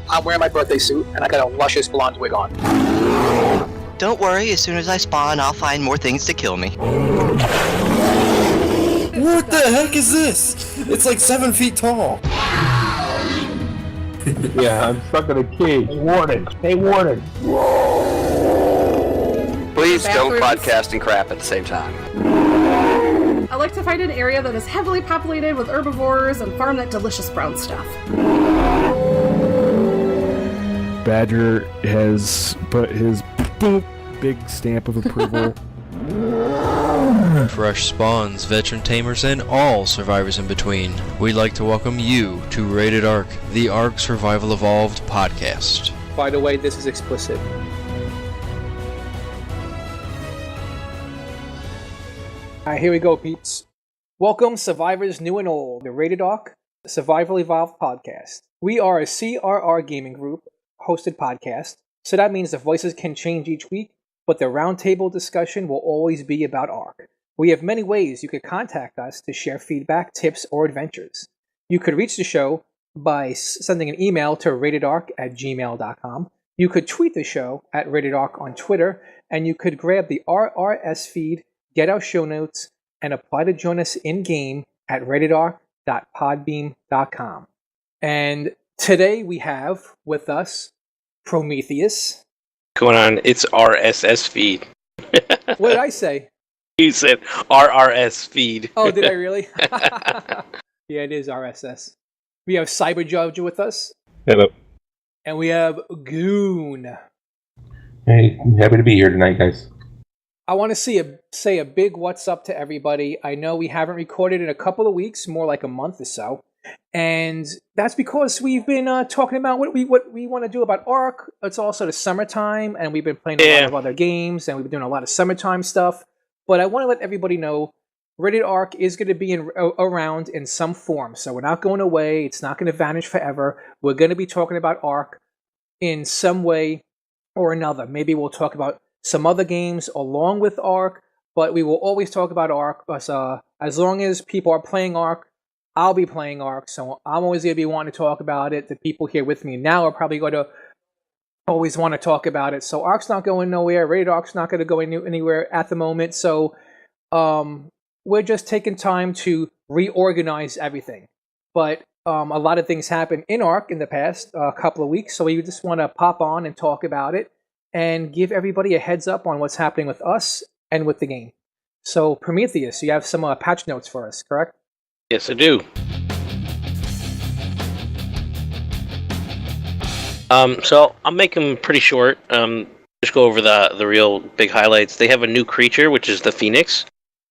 I'm wearing my birthday suit, and I got a luscious blonde wig on. Don't worry, as soon as I spawn, I'll find more things to kill me. What the heck is this? It's like 7 feet tall. Yeah, I'm stuck in a cage. Hey, warning. Please don't podcast and crap at the same time. I like to find an area that is heavily populated with herbivores and farm that delicious brown stuff. Badger has put his big stamp of approval. Fresh spawns, veteran tamers, and all survivors in between. We'd like to welcome you to Rated Ark, the Ark Survival Evolved podcast. By the way, this is explicit. Alright, here we go, peeps. Welcome, survivors new and old, the Rated Ark Survival Evolved podcast. We are a CRR Gaming Group hosted podcast, so that means the voices can change each week, but the roundtable discussion will always be about Ark. We have many ways you could contact us to share feedback, tips, or adventures. You could reach the show by sending an email to ratedark@gmail.com. You could tweet the show at ratedark on Twitter, and you could grab the RSS feed, get our show notes, and apply to join us in-game at ratedark.podbeam.com. And today we have with us Prometheus. Going on, it's RSS Feed. What did I say? You said RRS Feed. Oh, did I really? Yeah, it is RSS. We have Cyber Judge with us. Hello. And we have Goon. Hey, I'm happy to be here tonight, guys. I want to say a big what's up to everybody. I know we haven't recorded in a couple of weeks, more like a month or so. And that's because we've been talking about what we want to do about Ark. It's also the summertime, and we've been playing a lot of other games, and we've been doing a lot of summertime stuff. But I want to let everybody know, Rated Ark is going to be around in some form. So we're not going away. It's not going to vanish forever. We're going to be talking about Ark in some way or another. Maybe we'll talk about some other games along with Ark, but we will always talk about Ark. As long as people are playing Ark, I'll be playing Ark, so I'm always going to be wanting to talk about it. The people here with me now are probably going to always want to talk about it. So Ark's not going nowhere. Rated Ark's not going to go anywhere at the moment. So we're just taking time to reorganize everything. But a lot of things happened in Ark in the past couple of weeks, so we just want to pop on and talk about it and give everybody a heads up on what's happening with us and with the game. So Prometheus, you have some patch notes for us, correct? Yes, I do. So I'll make them pretty short. Just go over the real big highlights. They have a new creature, which is the Phoenix.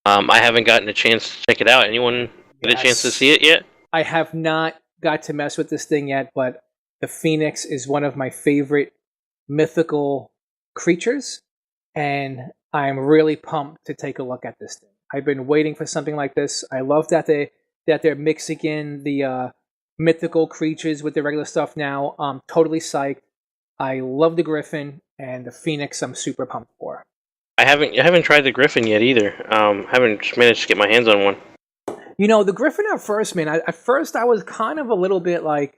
I haven't gotten a chance to check it out. Anyone get a chance to see it yet? I have not got to mess with this thing yet, but the Phoenix is one of my favorite mythical creatures, and I'm really pumped to take a look at this thing. I've been waiting for something like this. I love that they're mixing in the mythical creatures with the regular stuff now. I'm totally psyched. I love the Griffin, and the Phoenix I'm super pumped for. I haven't tried the Griffin yet either. Haven't managed to get my hands on one. You know, the Griffin at first, man, at first I was kind of a little bit like,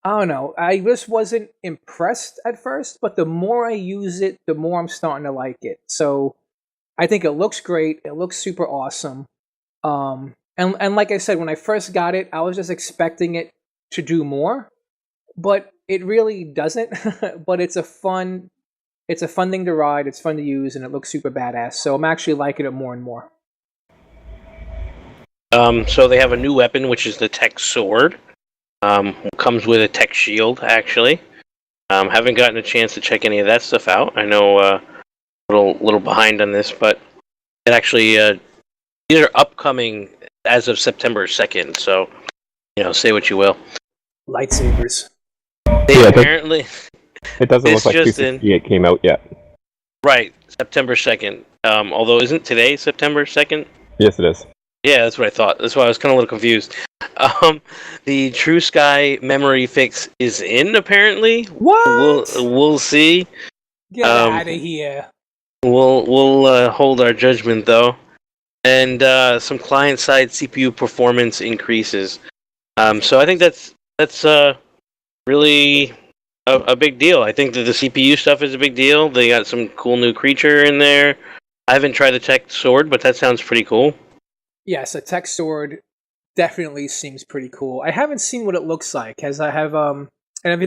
I don't know, I just wasn't impressed at first, but the more I use it, the more I'm starting to like it. So I think it looks great. It looks super awesome. And like I said, when I first got it, I was just expecting it to do more, but it really doesn't. But it's a fun thing to ride. It's fun to use, and it looks super badass. So I'm actually liking it more and more. So they have a new weapon, which is the Tech Sword. Comes with a Tech Shield, actually. Haven't gotten a chance to check any of that stuff out. I know a little behind on this, but it actually these are upcoming as of September 2nd. So say what you will. Lightsabers. They apparently. It doesn't look like 268 came out yet. Right, September 2nd. Although isn't today September 2nd? Yes, it is. Yeah, that's what I thought. That's why I was kind of a little confused. The True Sky memory fix is in, apparently. What? We'll see. Get out of here. We'll hold our judgment, though. And some client-side CPU performance increases. So I think that's really a big deal. I think that the CPU stuff is a big deal. They got some cool new creature in there. I haven't tried the tech sword, but that sounds pretty cool. Yes, a tech sword definitely seems pretty cool. I haven't seen what it looks like. Has I have and have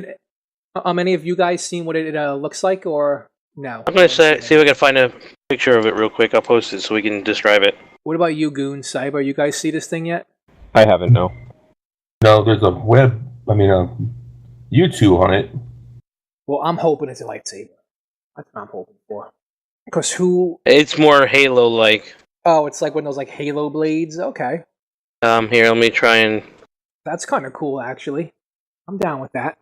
any of you guys seen what it looks like or no? I'm gonna see if I can find a picture of it real quick. I'll post it so we can describe it. What about you, Goon, Cyber? You guys see this thing yet? I haven't, no. No, there's a YouTube on it. Well, I'm hoping it's a lightsaber. That's what I'm hoping for. Because It's more Halo-like. Oh, it's like one of those like Halo blades. Okay. Here, let me try and. That's kind of cool, actually. I'm down with that.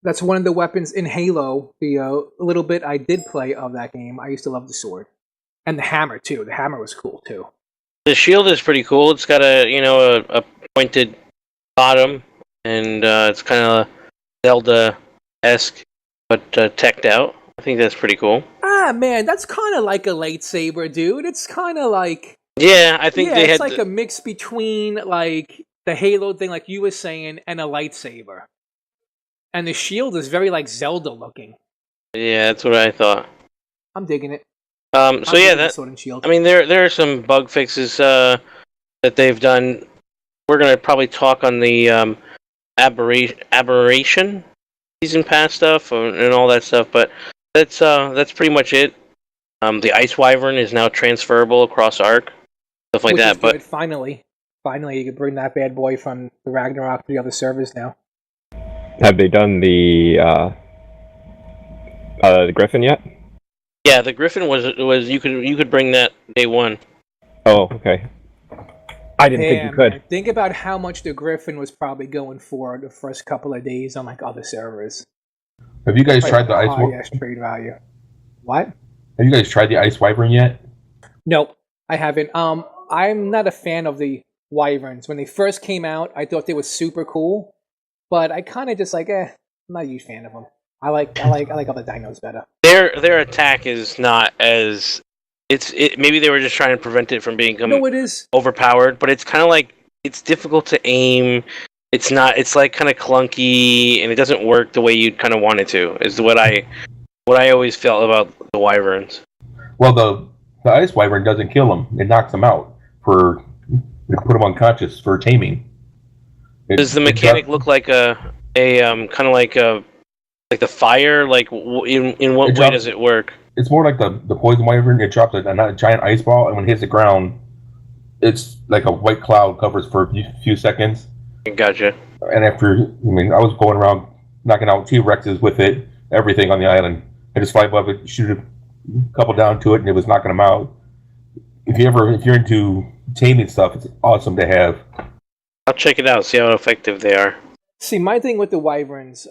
That's one of the weapons in Halo. The little bit I did play of that game, I used to love the sword. And the hammer, too. The hammer was cool, too. The shield is pretty cool. It's got a pointed bottom, and it's kind of Zelda-esque, but teched out. I think that's pretty cool. Ah, man, that's kind of like a lightsaber, dude. It's kind of like... Yeah, I think it's like a mix between, like, the Halo thing, like you were saying, and a lightsaber. And the shield is very, like, Zelda-looking. Yeah, that's what I thought. I'm digging it. Sword and Shield. I mean, there are some bug fixes that they've done. We're gonna probably talk on the aberration season pass stuff and all that stuff, but that's pretty much it. The Ice Wyvern is now transferable across Arc, stuff like that. But finally, you can bring that bad boy from the Ragnarok to the other servers now. Have they done the Griffin yet? Yeah, the Griffin was you could bring that day one. Oh, okay. I didn't think you could. Man, think about how much the Griffin was probably going for the first couple of days on like other servers. Have you guys tried the Ice Wyvern? Yes, trade value. What? Have you guys tried the Ice Wyvern yet? Nope, I haven't. I'm not a fan of the Wyverns. When they first came out, I thought they were super cool, but I kind of just like, I'm not a huge fan of them. I like other dinos better. Their attack is not as maybe they were just trying to prevent it from becoming overpowered, but it's kind of like it's difficult to aim. It's like kind of clunky and it doesn't work the way you'd kind of want it to. Is what I always felt about the Wyverns. Well, the Ice Wyvern doesn't kill him; it knocks him out to put him unconscious for taming. Does the mechanic look like a kind of like the fire? Like in what way does it work? It's more like the Poison Wyvern. It drops a giant ice ball, and when it hits the ground, it's like a white cloud covers for a few seconds. Gotcha. And I was going around knocking out T-Rexes with it, everything on the island. I just fly above it, shoot a couple down to it, and it was knocking them out. If you're into taming stuff, it's awesome to have. I'll check it out, see how effective they are. See, my thing with the Wyverns,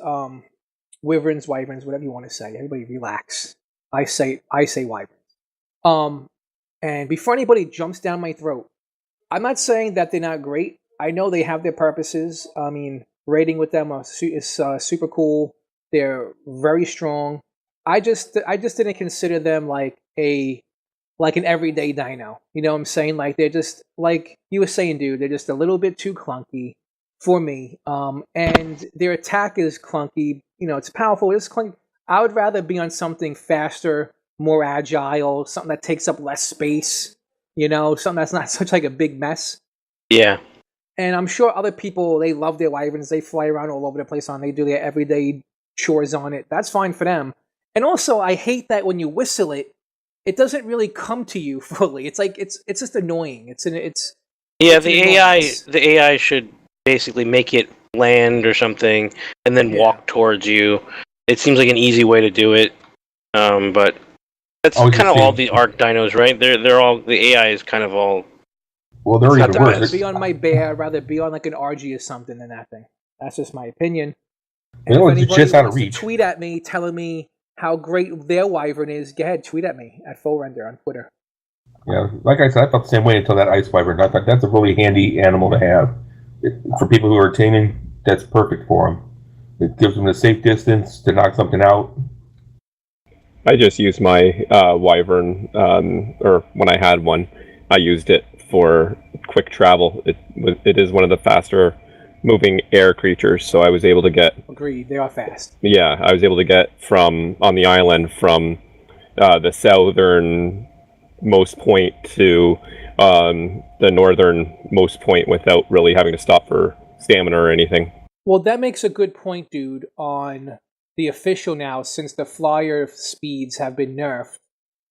Wyverns, whatever you want to say. Everybody relax. I say Wyverns. And before anybody jumps down my throat, I'm not saying that they're not great. I know they have their purposes. I mean, raiding with them is super cool. They're very strong. I just didn't consider them like an everyday dino. You know what I'm saying? Like they're just like you were saying, dude. They're just a little bit too clunky for me. And their attack is clunky. You know, it's powerful. It's clunky. I would rather be on something faster, more agile, something that takes up less space. You know, something that's not such like a big mess. Yeah. And I'm sure other people, they love their Wyverns. They fly around all over the place they do their everyday chores on it. That's fine for them. And also, I hate that when you whistle it, it doesn't really come to you fully. It's like it's just annoying. The AI should basically make it land or something and then walk towards you. It seems like an easy way to do it. But that's kind of all the Arc dinos, right? They're all the AI is kind of all. Well, they're even worse. I'd rather be on my bear. I'd rather be on like an RG or something than that thing. That's just my opinion. And if anybody wants to tweet at me telling me how great their Wyvern is, go ahead, tweet at me at FullRender on Twitter. Yeah, like I said, I felt the same way until that Ice Wyvern. I thought that's a really handy animal to have. For people who are taming, that's perfect for them. It gives them a safe distance to knock something out. I just used my Wyvern, or when I had one, I used it for quick travel. It is one of the faster moving air creatures, so I was able to get. Agreed, they are fast. Yeah, I was able to get from on the island from the southernmost point to the northernmost point without really having to stop for stamina or anything. Well, that makes a good point, dude, on the official now, since the flyer speeds have been nerfed.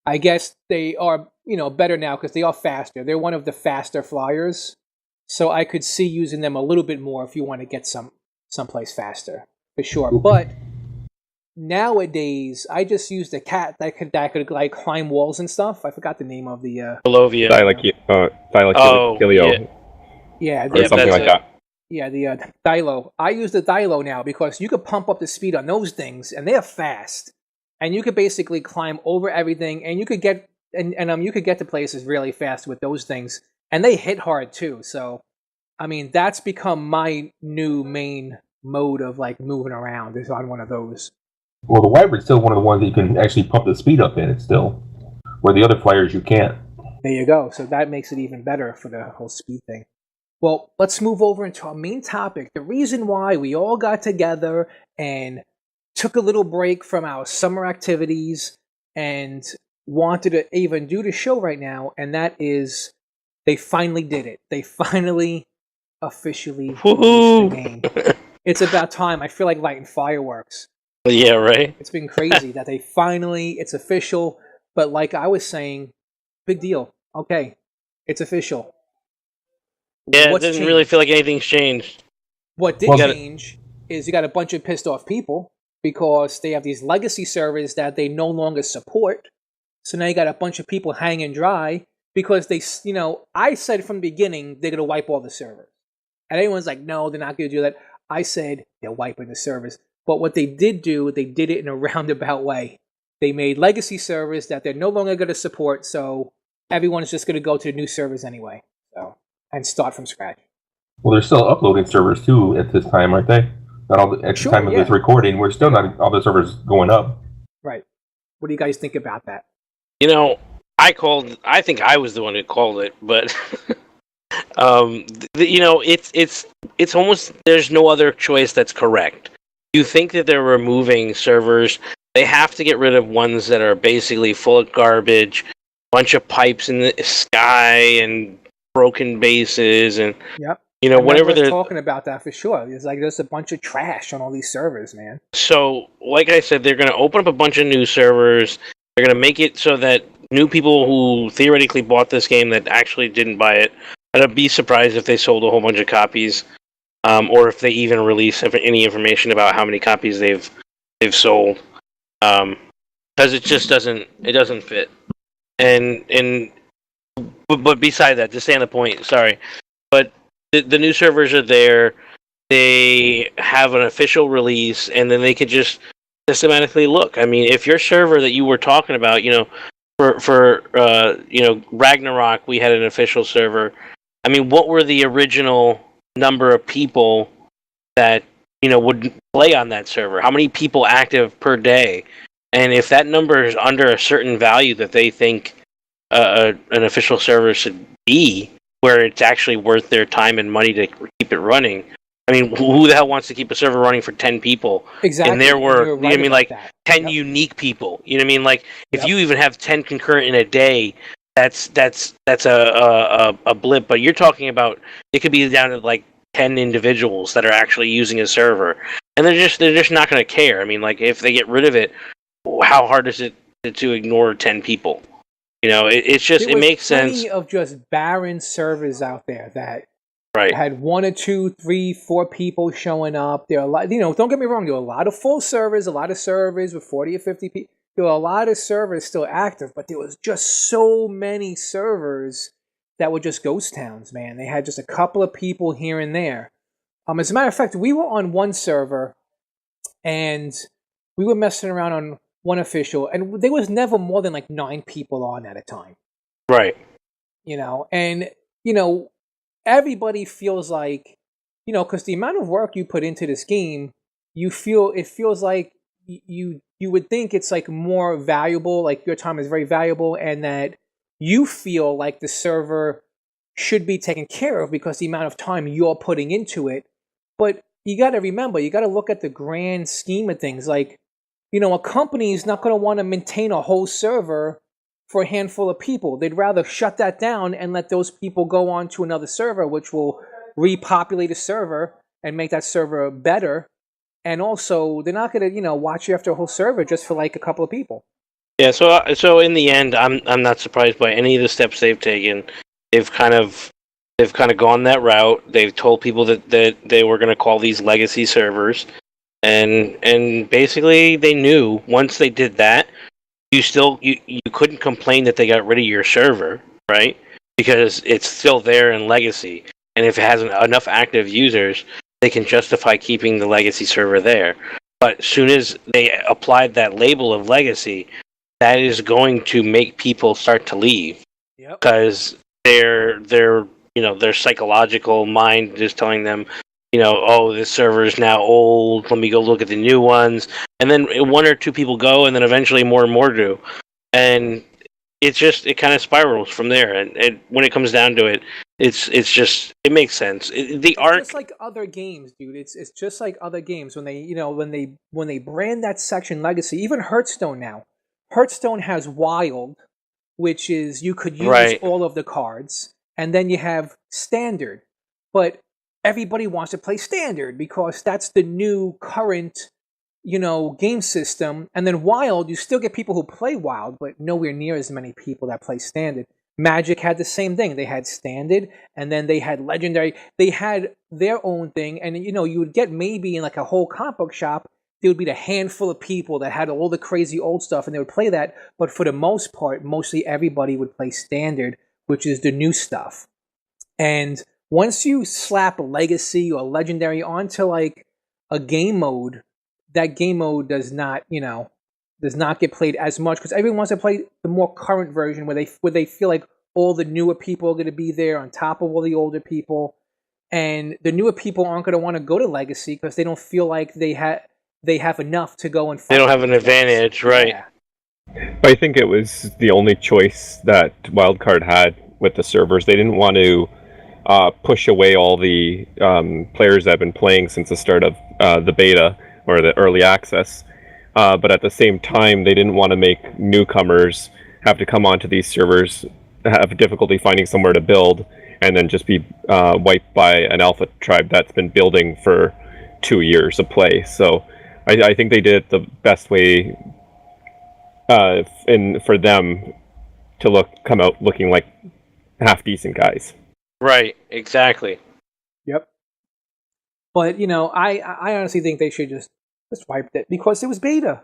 I guess they are, better now because they are faster. They're one of the faster flyers. So I could see using them a little bit more if you want to get someplace faster, for sure. But nowadays, I just used a cat that could like climb walls and stuff. I forgot the name of the Balovia. Dilio. Yeah, or something like that. Yeah, the Dilo. I use the Dilo now because you could pump up the speed on those things, and they're fast. And you could basically climb over everything, and you could get you could get to places really fast with those things, and they hit hard too. So, I mean, that's become my new main mode of like moving around is on one of those. Well, the Wyvern's still one of the ones that you can actually pump the speed up in. It's still where the other flyers you can't. There you go. So that makes it even better for the whole speed thing. Well, let's move over into our main topic. The reason why we all got together and took a little break from our summer activities and wanted to even do the show right now, and that is they finally did it. They finally officially released the game. It's about time. I feel like lighting fireworks. Yeah, right? It's been crazy that it's official, but like I was saying, big deal. Okay, it's official. Yeah, it doesn't really feel like anything's changed. What did change is you got a bunch of pissed off people because they have these legacy servers that they no longer support. So now you got a bunch of people hanging dry because they, I said from the beginning they're going to wipe all the servers. And everyone's like, no, they're not going to do that. I said they're wiping the servers. But what they did do, they did it in a roundabout way. They made legacy servers that they're no longer going to support, so everyone's just going to go to the new servers anyway. And start from scratch. Well, they're still uploading servers too at this time, aren't they? Not all at the time of this recording, we're still not all the servers going up. Right. What do you guys think about that? I think I was the one who called it, but it's almost there's no other choice that's correct. You think that they're removing servers, they have to get rid of ones that are basically full of garbage, bunch of pipes in the sky and broken bases and whatever they're talking about that for sure. It's like there's a bunch of trash on all these servers, man. So, like I said, they're going to open up a bunch of new servers. They're going to make it so that new people who theoretically bought this game that actually didn't buy it, I'd be surprised if they sold a whole bunch of copies, or if they even release any information about how many copies they've sold, because it just doesn't fit. But beside that, to stay on the point, sorry, but the new servers are there. They have an official release, and then they could just systematically look. I mean, if your server that you were talking about, for Ragnarok, we had an official server. I mean, what were the original number of people that would play on that server? How many people active per day? And if that number is under a certain value that they think an official server should be, where it's actually worth their time and money to keep it running. I mean, who the hell wants to keep a server running for 10 people? Exactly. And there were, 10 unique people. You know what I mean? Like, if you even have 10 concurrent in a day, that's a blip. But you're talking about it could be down to like 10 individuals that are actually using a server, and they're just not going to care. I mean, like, if they get rid of it, how hard is it to ignore 10 people? It makes sense. Plenty of just barren servers out there that right. had 1 or 2, 3, 4 people showing up. There are a lot, don't get me wrong, there are a lot of full servers, a lot of servers with 40 or 50 people. There were a lot of servers still active, but there was just so many servers that were just ghost towns, man. They had just a couple of people here and there. As a matter of fact, we were on one server, and we were messing around on one official, and there was never more than like 9 people on at a time. Right. And everybody feels like, because the amount of work you put into this game, it feels like you would think it's like more valuable, like your time is very valuable, and that you feel like the server should be taken care of because the amount of time you're putting into it. But you got to remember, you got to look at the grand scheme of things. Like, a company is not going to want to maintain a whole server for a handful of people. They'd rather shut that down and let those people go on to another server, which will repopulate a server and make that server better. And also, they're not going to, watch you after a whole server just for like a couple of people. Yeah, so in the end, I'm not surprised by any of the steps they've taken. They've kind of gone that route. They've told people that they were going to call these legacy servers, and basically they knew once they did that, you couldn't complain that they got rid of your server, right? Because it's still there in legacy, and if it has enough active users, they can justify keeping the legacy server there. But as soon as they applied that label of legacy, that is going to make people start to leave, because their psychological mind is telling them, oh, this server is now old. Let me go look at the new ones, and then one or two people go, and then eventually more and more do, and it kind of spirals from there. And when it comes down to it, it makes sense. It's just like other games, dude. It's just like other games when they brand that section legacy. Even Hearthstone now. Hearthstone has Wild, which is you could use all of the cards, and then you have Standard. But everybody wants to play Standard because that's the new current, game system. And then Wild, you still get people who play Wild, but nowhere near as many people that play Standard. Magic had the same thing. They had Standard, and then they had Legendary. They had their own thing, and you would get maybe in like a whole comic book shop, there would be a handful of people that had all the crazy old stuff, and they would play that. But for the most part, mostly everybody would play Standard, which is the new stuff. And once you slap Legacy or Legendary onto like a game mode, that game mode does not get played as much because everyone wants to play the more current version where they feel like all the newer people are going to be there on top of all the older people, and the newer people aren't going to want to go to Legacy because they don't feel like they have enough to go and fight. They don't have an advantage, right? Yeah. I think it was the only choice that Wildcard had with the servers. They didn't want to push away all the players that have been playing since the start of the beta or the early access. But at the same time, they didn't want to make newcomers have to come onto these servers, have difficulty finding somewhere to build, and then just be wiped by an alpha tribe that's been building for 2 years of play. So I think they did it the best way for them to come out looking like half decent guys. Right, exactly. Yep. But I honestly think they should just wiped it because it was beta.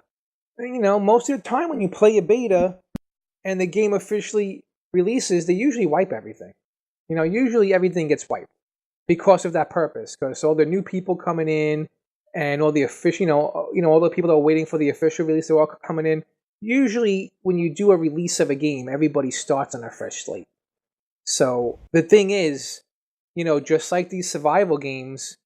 Most of the time when you play a beta and the game officially releases, they usually wipe everything. Usually everything gets wiped because of that purpose. Because all the new people coming in and all the official, all the people that are waiting for the official release, they're all coming in. Usually, when you do a release of a game, everybody starts on a fresh slate. So the thing is, just like these survival games,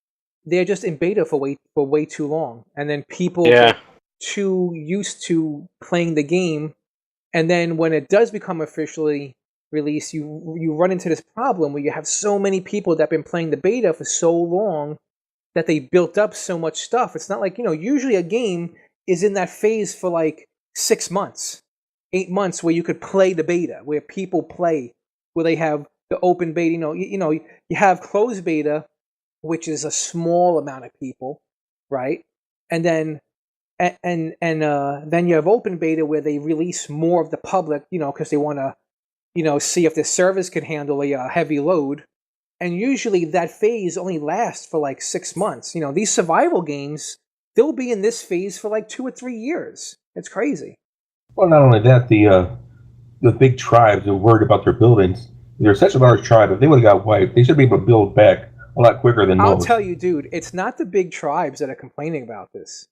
they're just in beta for way too long, and then people get too used to playing the game, and then when it does become officially released, you run into this problem where you have so many people that have been playing the beta for so long that they built up so much stuff. It's not like usually a game is in that phase for like 6 months, 8 months, where you could play the beta, where people play, where they have the open beta. You have closed beta, which is a small amount of people, right? And then then you have open beta where they release more of the public, because they want to, see if the servers can handle a heavy load. And usually that phase only lasts for like 6 months. These survival games, they'll be in this phase for like 2 or 3 years. It's crazy. Well, not only that, the big tribes are worried about their buildings. They're such a large tribe. If they would have got wiped, they should be able to build back a lot quicker than I'll most. tell you, dude, it's not the big tribes that are complaining about this.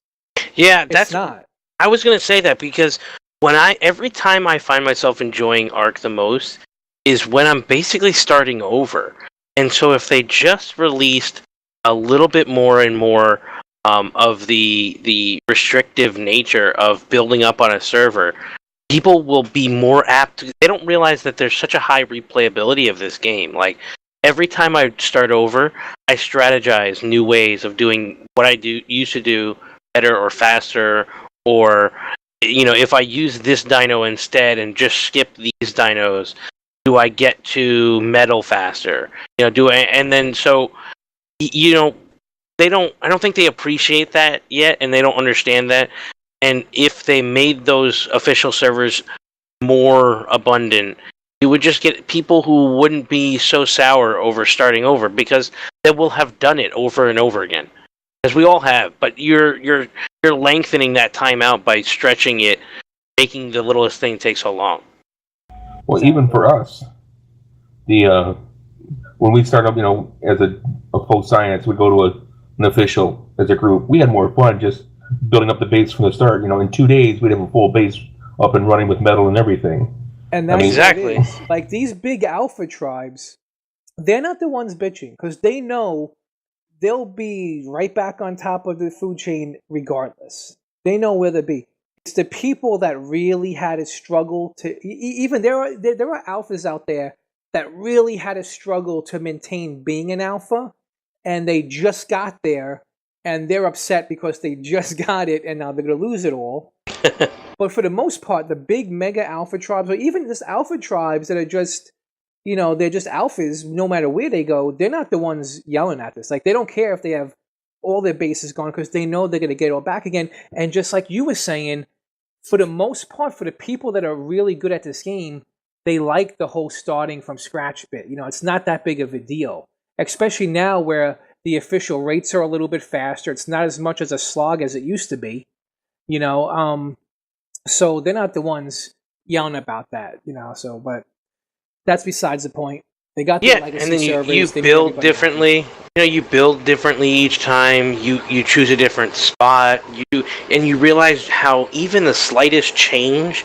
Yeah, It's not. I was going to say that because every time I find myself enjoying Ark the most is when I'm basically starting over. And so if they just released a little bit more and more of the restrictive nature of building up on a server, people will be more apt to, they don't realize that there's such a high replayability of this game. Like, every time I start over, I strategize new ways of doing what I used to do better or faster, or if I use this dino instead and just skip these dinos, do I get to metal faster? And then so they don't. I don't think they appreciate that yet, and they don't understand that. And if they made those official servers more abundant, you would just get people who wouldn't be so sour over starting over, because they will have done it over and over again, as we all have. But you're lengthening that time out by stretching it, making the littlest thing take so long. Well, even for us, when we start up, as a post science, we go to an official as a group. We had more fun just building up the base from the start. In 2 days we'd have a full base up and running with metal and everything. And that's exactly. Like these big alpha tribes, they're not the ones bitching, because they know they'll be right back on top of the food chain regardless. They know where to be. It's the people that really had to struggle to even there are alphas out there that really had to struggle to maintain being an alpha, and they just got there, and they're upset because they just got it, and now they're going to lose it all. But for the most part, the big mega alpha tribes, or even just alpha tribes that are just, they're just alphas, no matter where they go, they're not the ones yelling at this. Like, they don't care if they have all their bases gone, because they know they're going to get it all back again. And just like you were saying, for the most part, for the people that are really good at this game, they like the whole starting from scratch bit. It's not that big of a deal, especially now where the official rates are a little bit faster. It's not as much as a slog as it used to be, so they're not the ones yelling about that, so, but that's besides the point. They got their legacy and then servers. You build differently. You build differently each time. You choose a different spot. You realize how even the slightest change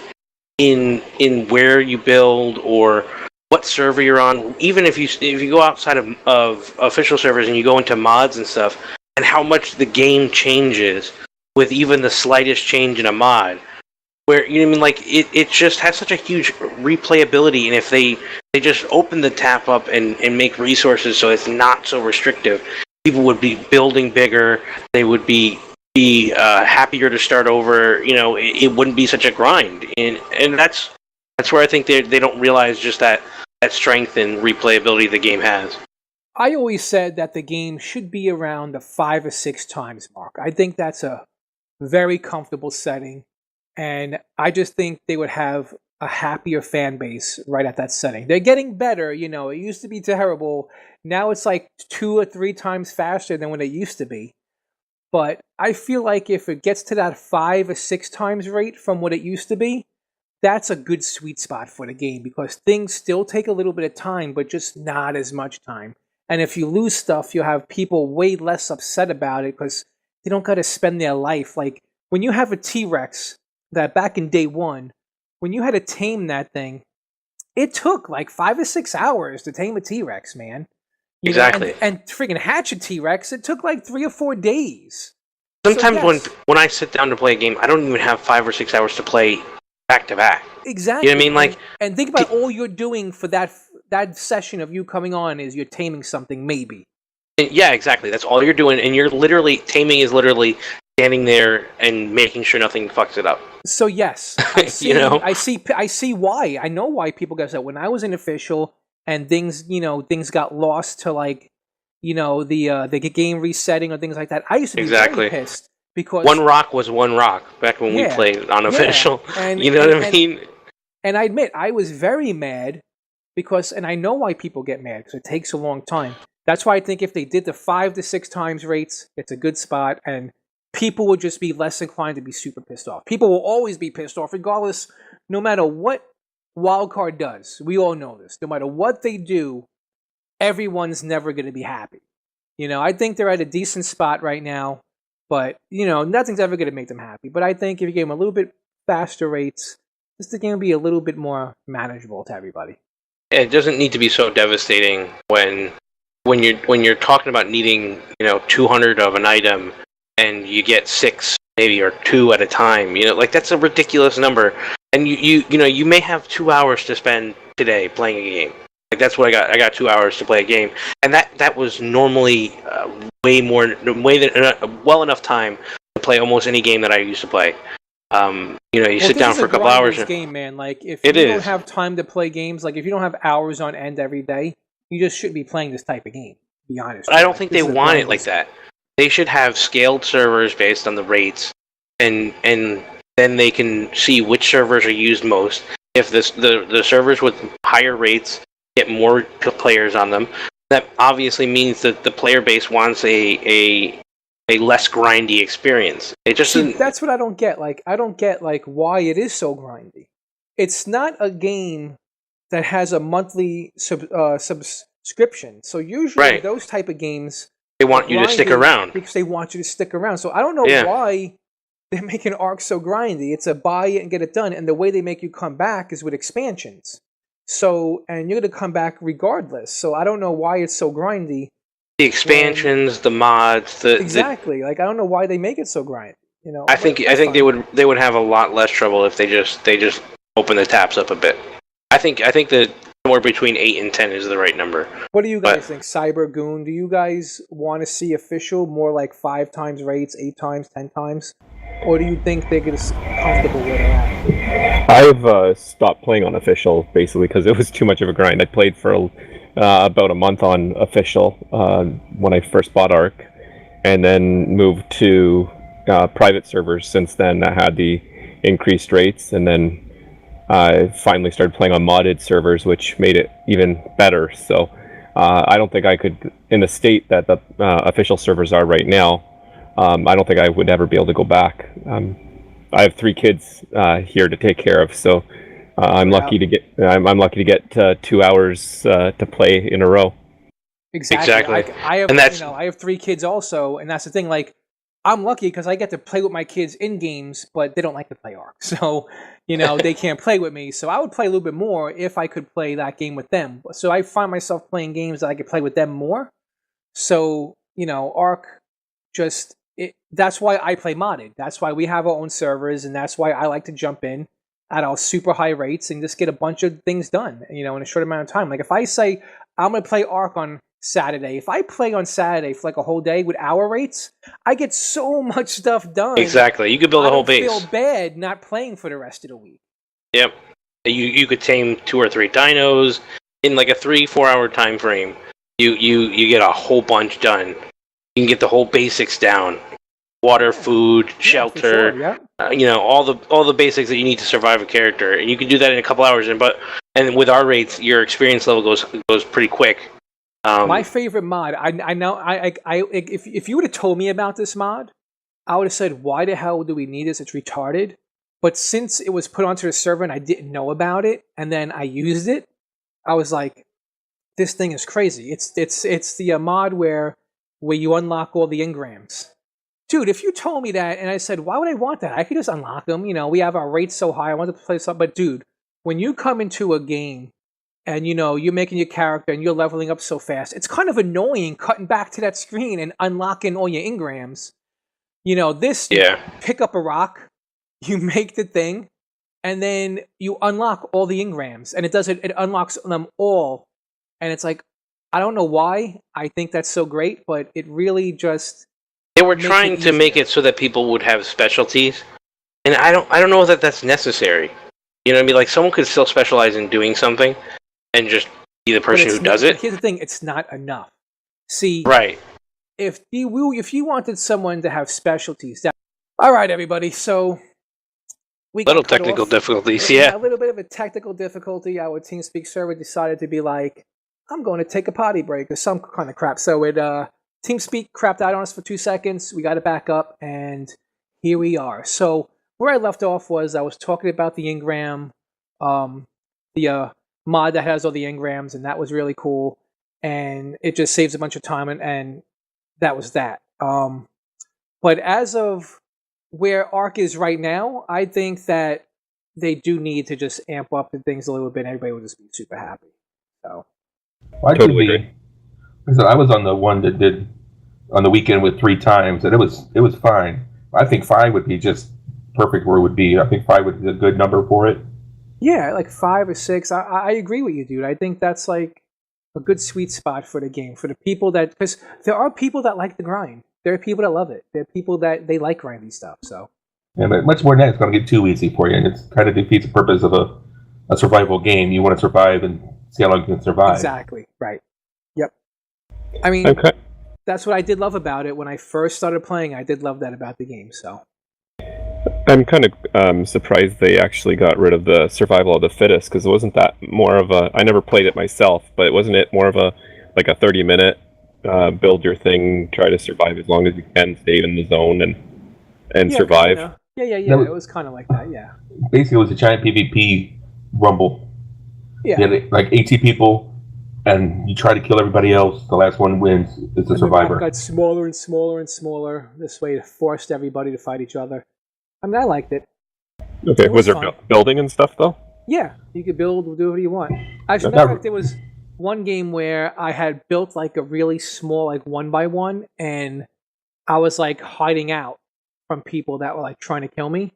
in where you build or what server you're on, even if you go outside of official servers and you go into mods and stuff, and how much the game changes with even the slightest change in a mod. Where it just has such a huge replayability, and if they just open the tap up and make resources so it's not so restrictive, people would be building bigger. They would be happier to start over. It wouldn't be such a grind, and that's where I think they don't realize just that strength and replayability the game has. I always said that the game should be around the 5 or 6 times mark. I think that's a very comfortable setting. And I just think they would have a happier fan base right at that setting. They're getting better, it used to be terrible. Now it's like 2 or 3 times faster than what it used to be. But I feel like if it gets to that 5 or 6 times rate from what it used to be, that's a good sweet spot for the game, because things still take a little bit of time, but just not as much time. And if you lose stuff, you'll have people way less upset about it because they don't got to spend their life. Like when you have a T-Rex that back in day one, when you had to tame that thing, it took like 5 or 6 hours to tame a T-Rex, man. Exactly. And friggin' hatch a T-Rex, it took like 3 or 4 days. Sometimes when I sit down to play a game, I don't even have 5 or 6 hours to play back to back. Exactly. You know what I mean? And think about all you're doing for that session of you coming on is you're taming something, maybe. Yeah, exactly. That's all you're doing, and taming is literally standing there and making sure nothing fucks it up. So yes, I see. I see why. I know why people get upset. When I was an official and things got lost to the game resetting or things like that, I used to be very pissed because one rock was one rock back when we played unofficial. Yeah. And, you know what I mean? And I admit I was very mad because, and I know why people get mad because it takes a long time. That's why I think if they did the 5 to 6 times rates, it's a good spot, and people would just be less inclined to be super pissed off. People will always be pissed off, regardless, no matter what Wildcard does. We all know this. No matter what they do, everyone's never going to be happy. I think they're at a decent spot right now, but, nothing's ever going to make them happy. But I think if you gave them a little bit faster rates, this game will be a little bit more manageable to everybody. It doesn't need to be so devastating when you're talking about needing 200 of an item and you get 6 maybe or 2 at a time. That's a ridiculous number. And you may have 2 hours to spend today playing a game. Like that's what I got. I got 2 hours to play a game, and that was normally well enough time to play almost any game that I used to play. You sit down for a couple hours. Game, man. Like if you don't have time to play games, like if you don't have hours on end every day, you just shouldn't be playing this type of game. To be honest. I don't think they want it like that. They should have scaled servers based on the rates, and then they can see which servers are used most. If the servers with higher rates get more players on them, that obviously means that the player base wants a less grindy experience. It just that's what I don't get. Like I don't get like why it is so grindy. It's not a game that has a monthly subscription. So usually those type of games they want you to stick around because they want you to stick around. So I don't know why they're making Ark so grindy. It's a buy it and get it done, and the way they make you come back is with expansions. So and you're going to come back regardless. So I don't know why it's so grindy. The expansions, the mods, exactly. Like I don't know why they make it so grindy. You know, I think they would have a lot less trouble if they just open the taps up a bit. I think that somewhere between 8 and 10 is the right number. What do you guys think, Cyber Goon? Do you guys want to see official more like 5 times rates, 8 times, 10 times, or do you think they're just comfortable where they're at? I've stopped playing on official basically because it was too much of a grind. I played for about a month on official when I first bought Ark, and then moved to private servers since then that had the increased rates, and then I finally started playing on modded servers, which made it even better. So I don't think I could, in the state that the official servers are right now, I don't think I would ever be able to go back. I have 3 kids here to take care of, so I'm lucky to get 2 hours to play in a row. Exactly. I have 3 kids also, and that's the thing. Like, I'm lucky because I get to play with my kids in games, but they don't like to play Ark, so they can't play with me. So I would play a little bit more if I could play that game with them. So I find myself playing games that I could play with them more. So Ark that's why I play modded. That's why we have our own servers, and that's why I like to jump in at our super high rates and just get a bunch of things done, in a short amount of time. Like if I say I'm going to play Ark on Saturday, if I play on Saturday for like a whole day with our rates, I get so much stuff done. Exactly. You could build a whole base. I feel bad not playing for the rest of the week. Yep. You could tame 2 or 3 dinos in like a 3-4 hour time frame. You get a whole bunch done. You can get the whole basics down. Water, food, shelter, all the basics that you need to survive a character, and you can do that in a couple hours. And with our rates, your experience level goes pretty quick. My favorite mod, I know, if you would have told me about this mod, I would have said, why the hell do we need this? It's retarded. But since it was put onto the server and I didn't know about it, and then I used it, I was like, this thing is crazy. It's the mod where you unlock all the engrams. Dude, if you told me that and I said, why would I want that? I could just unlock them. We have our rates so high. I want to play something. But dude, when you come into a game and, you're making your character and you're leveling up so fast, it's kind of annoying cutting back to that screen and unlocking all your engrams. You pick up a rock, you make the thing, and then you unlock all the engrams. And it unlocks them all. And it's like, I don't know why I think that's so great, but it really just... They were trying to make it so that people would have specialties, and I don't know that that's necessary. You know what I mean? Like someone could still specialize in doing something, and just be the person who does it. Here's the thing: it's not enough. See, right? If you wanted someone to have specialties, all right, everybody. So we little technical difficulties, a little bit of a technical difficulty. Our TeamSpeak server decided to be like, I'm going to take a potty break or some kind of crap. So it TeamSpeak crapped out on us for 2 seconds. We got it back up, and here we are. So where I left off was I was talking about the engram, the mod that has all the engrams, and that was really cool. And it just saves a bunch of time, and that was that. But as of where Ark is right now, I think that they do need to just amp up the things a little bit. Everybody will just be super happy. So I totally agree. I was on the one that did on the weekend with 3 times, and it was fine. I think 5 would be just perfect where it would be. I think 5 would be a good number for it. Yeah, like 5 or 6. I agree with you, dude. I think that's like a good sweet spot for the game for the people that, because there are people that like the grind. There are people that love it. There are people that they like grindy stuff. So Yeah, but much more than that, it's going to get too easy for you, and it's kind of defeats the purpose of a survival game. You want to survive and see how long you can survive. exactly right. Yep. I mean, Okay. that's what I did love about it when I first started playing. I did love that about the game. So I'm kind of surprised they actually got rid of the survival of the fittest, because it wasn't that more of a. I never played it myself, but wasn't it more of a like a 30-minute build your thing, try to survive as long as you can, stay in the zone and yeah, survive. kinda. Yeah. It was kind of like that. Yeah. Basically, it was a giant PvP rumble. Yeah. You had like 18 people, and you try to kill everybody else. The last one wins. It's a And survivor. the map got smaller and smaller and smaller. This way, it forced everybody to fight each other. I mean, I liked it. Okay, It was there fun. building and stuff though? Yeah, you could build, do whatever you want. Actually, matter of fact, there was one game where I had built like a really small, like 1x1, and I was like hiding out from people that were like trying to kill me.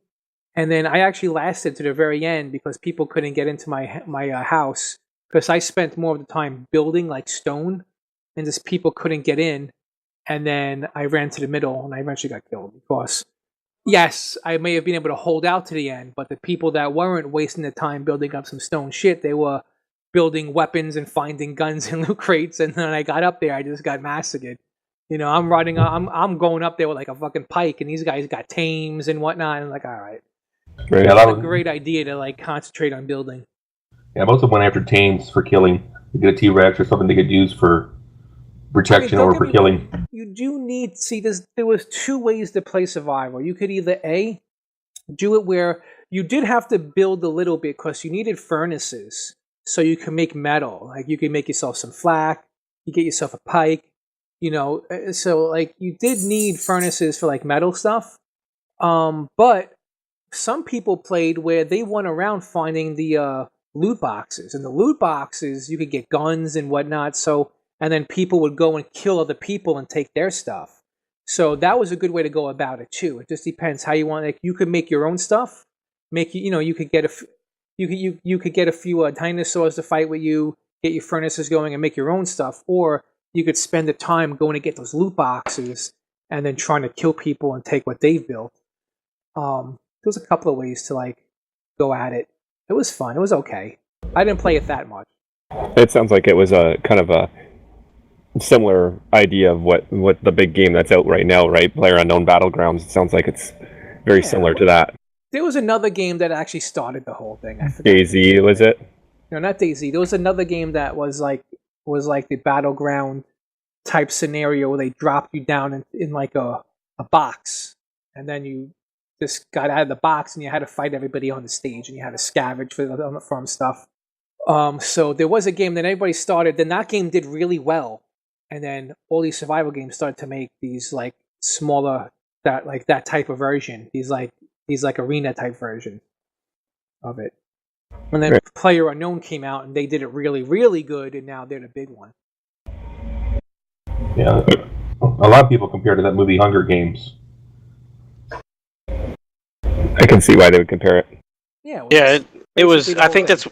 And then I actually lasted to the very end because people couldn't get into my house because I spent more of the time building like stone, and just people couldn't get in. And then I ran to the middle, and I eventually got killed because. Yes, I may have been able to hold out to the end, but the people that weren't wasting the time building up some stone shit, they were building weapons and finding guns in loot crates. And then I got up there, I just got massacred. You know, I'm going up there with like a fucking pike, and these guys got tames and whatnot. And I'm like, all right, Right. Yeah, that's a great idea to like concentrate on building. Yeah, most of them went after tames for killing. You get a T-Rex or something they could use for protection don't or get for me killing. wrong, you do need there was two ways to play survival. You could either A, do it where you did have to build a little bit because you needed furnaces so you can make metal. Like you could make yourself some flak, you get yourself a pike, so like you did need furnaces for like metal stuff. But some people played where they went around finding the loot boxes, and the loot boxes you could get guns and whatnot. So and then people would go and kill other people and take their stuff. So that was a good way to go about it too. It just depends how you want. Like you could make your own stuff. You could get you could get a few dinosaurs to fight with you, get your furnaces going, and make your own stuff. Or you could spend the time going to get those loot boxes and then trying to kill people and take what they've built. There's a couple of ways to like go at it. It was fun. It was okay. I didn't play it that much. It sounds like it was a kind of a similar idea of what the big game that's out right now, right? PlayerUnknown Battlegrounds. It sounds like it's very similar to that. There was another game that actually started the whole thing. I forgot. DayZ, was it? No, not DayZ. There was another game that was like the battleground type scenario where they dropped you down in like a box, and then you just got out of the box and you had to fight everybody on the stage, and you had to scavenge from stuff. So there was a game that everybody started. Then that game did really well, and then all these survival games started to make these like smaller that type of version. These arena type version of it. And then PlayerUnknown came out, and they did it really, really good, and now they're the big one. Yeah, a lot of people compare to that movie Hunger Games. I can see why they would compare it. Yeah, it was. I think that's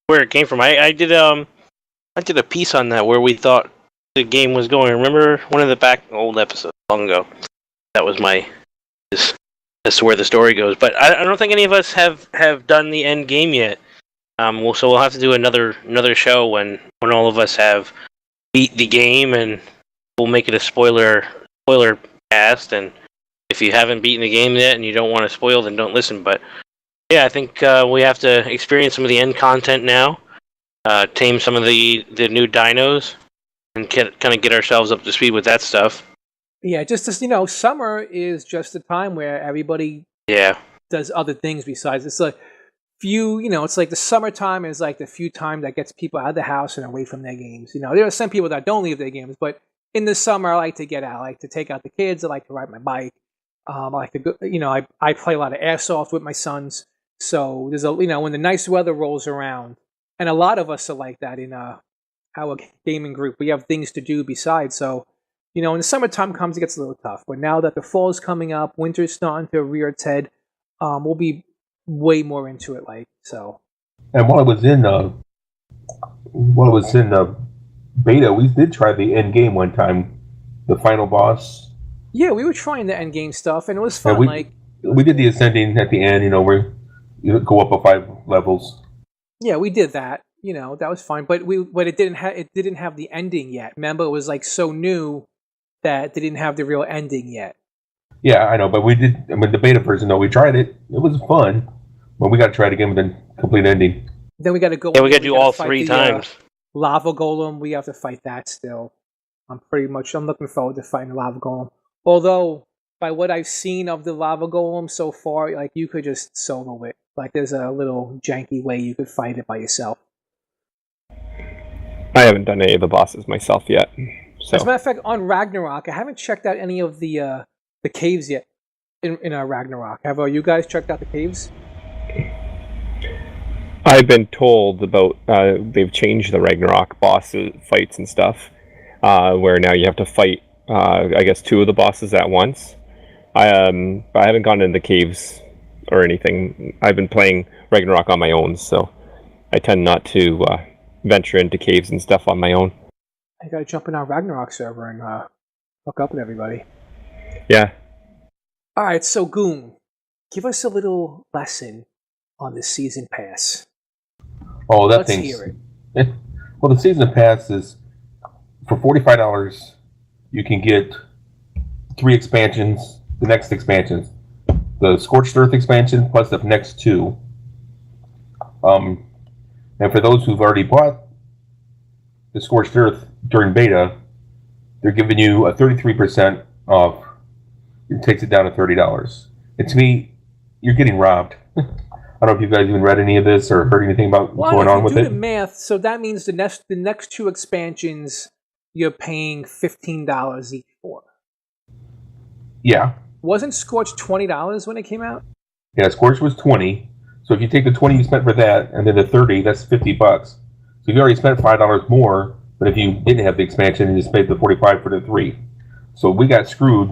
where it came from. I did a piece on that where we thought the game was going. Remember one of the old episodes long ago? That was that's where the story goes. But I don't think any of us have done the end game yet. So we'll have to do another show when all of us have beat the game, and we'll make it a spoiler cast. And if you haven't beaten the game yet and you don't want to spoil, then don't listen. But yeah, I think we have to experience some of the end content now, tame some of the new dinos, and kind of get ourselves up to speed with that stuff. Yeah, just as summer is just a time where everybody does other things besides. It's like it's like the summertime is like the few time that gets people out of the house and away from their games. There are some people that don't leave their games, but in the summer I like to get out. I like to take out the kids. I like to ride my bike. I like to go. I play a lot of airsoft with my sons. So there's when the nice weather rolls around, and a lot of us are like that in our gaming group. We have things to do besides. So when the summertime comes, it gets a little tough. But now that the fall is coming up, winter's starting to rear its head. We'll be way more into it, so. And while it was in beta, we did try the end game one time, the final boss. Yeah, we were trying the end game stuff, and it was fun. We did the ascending at the end. Where you go up 5 levels. Yeah, we did that. That was fine. But it didn't have the ending yet. Remember, it was like so new that they didn't have the real ending yet. Yeah, I know, but we did. I mean, the beta version though, we tried it. It was fun, but we got to try it again with the complete ending. Then we got to go. Yeah, we got to do all 3 times. Lava Golem, we have to fight that still. I'm looking forward to fighting the Lava Golem. Although, by what I've seen of the Lava Golem so far, like you could just solo it. Like there's a little janky way you could fight it by yourself. I haven't done any of the bosses myself yet. So. As a matter of fact, on Ragnarok, I haven't checked out any of the caves yet in Ragnarok. Have you guys checked out the caves? I've been told about they've changed the Ragnarok boss fights and stuff, where now you have to fight, I guess, 2 of the bosses at once. I haven't gone in the caves or anything. I've been playing Ragnarok on my own, so I tend not to venture into caves and stuff on my own. I gotta jump in our Ragnarok server and hook up with everybody. Yeah. Alright, so Goon, give us a little lesson on the season pass. Oh, Let's hear it. Well, the season pass is for $45. You can get 3 expansions. The next expansions, the Scorched Earth expansion plus the next 2. And for those who've already bought the Scorched Earth during beta, they're giving you a 33% off. It takes it down to $30. And to me, you're getting robbed. I don't know if you guys even read any of this or heard anything about what's going on with it. If you do the math, so that means the next 2 expansions you're paying $15 each for. Yeah. Wasn't Scorch $20 when it came out? Yeah, Scorch was $20. So if you take the $20 you spent for that and then the $30, that's $50. So you already spent $5 more. But if you didn't have the expansion, you just paid the $45 for the 3. So we got screwed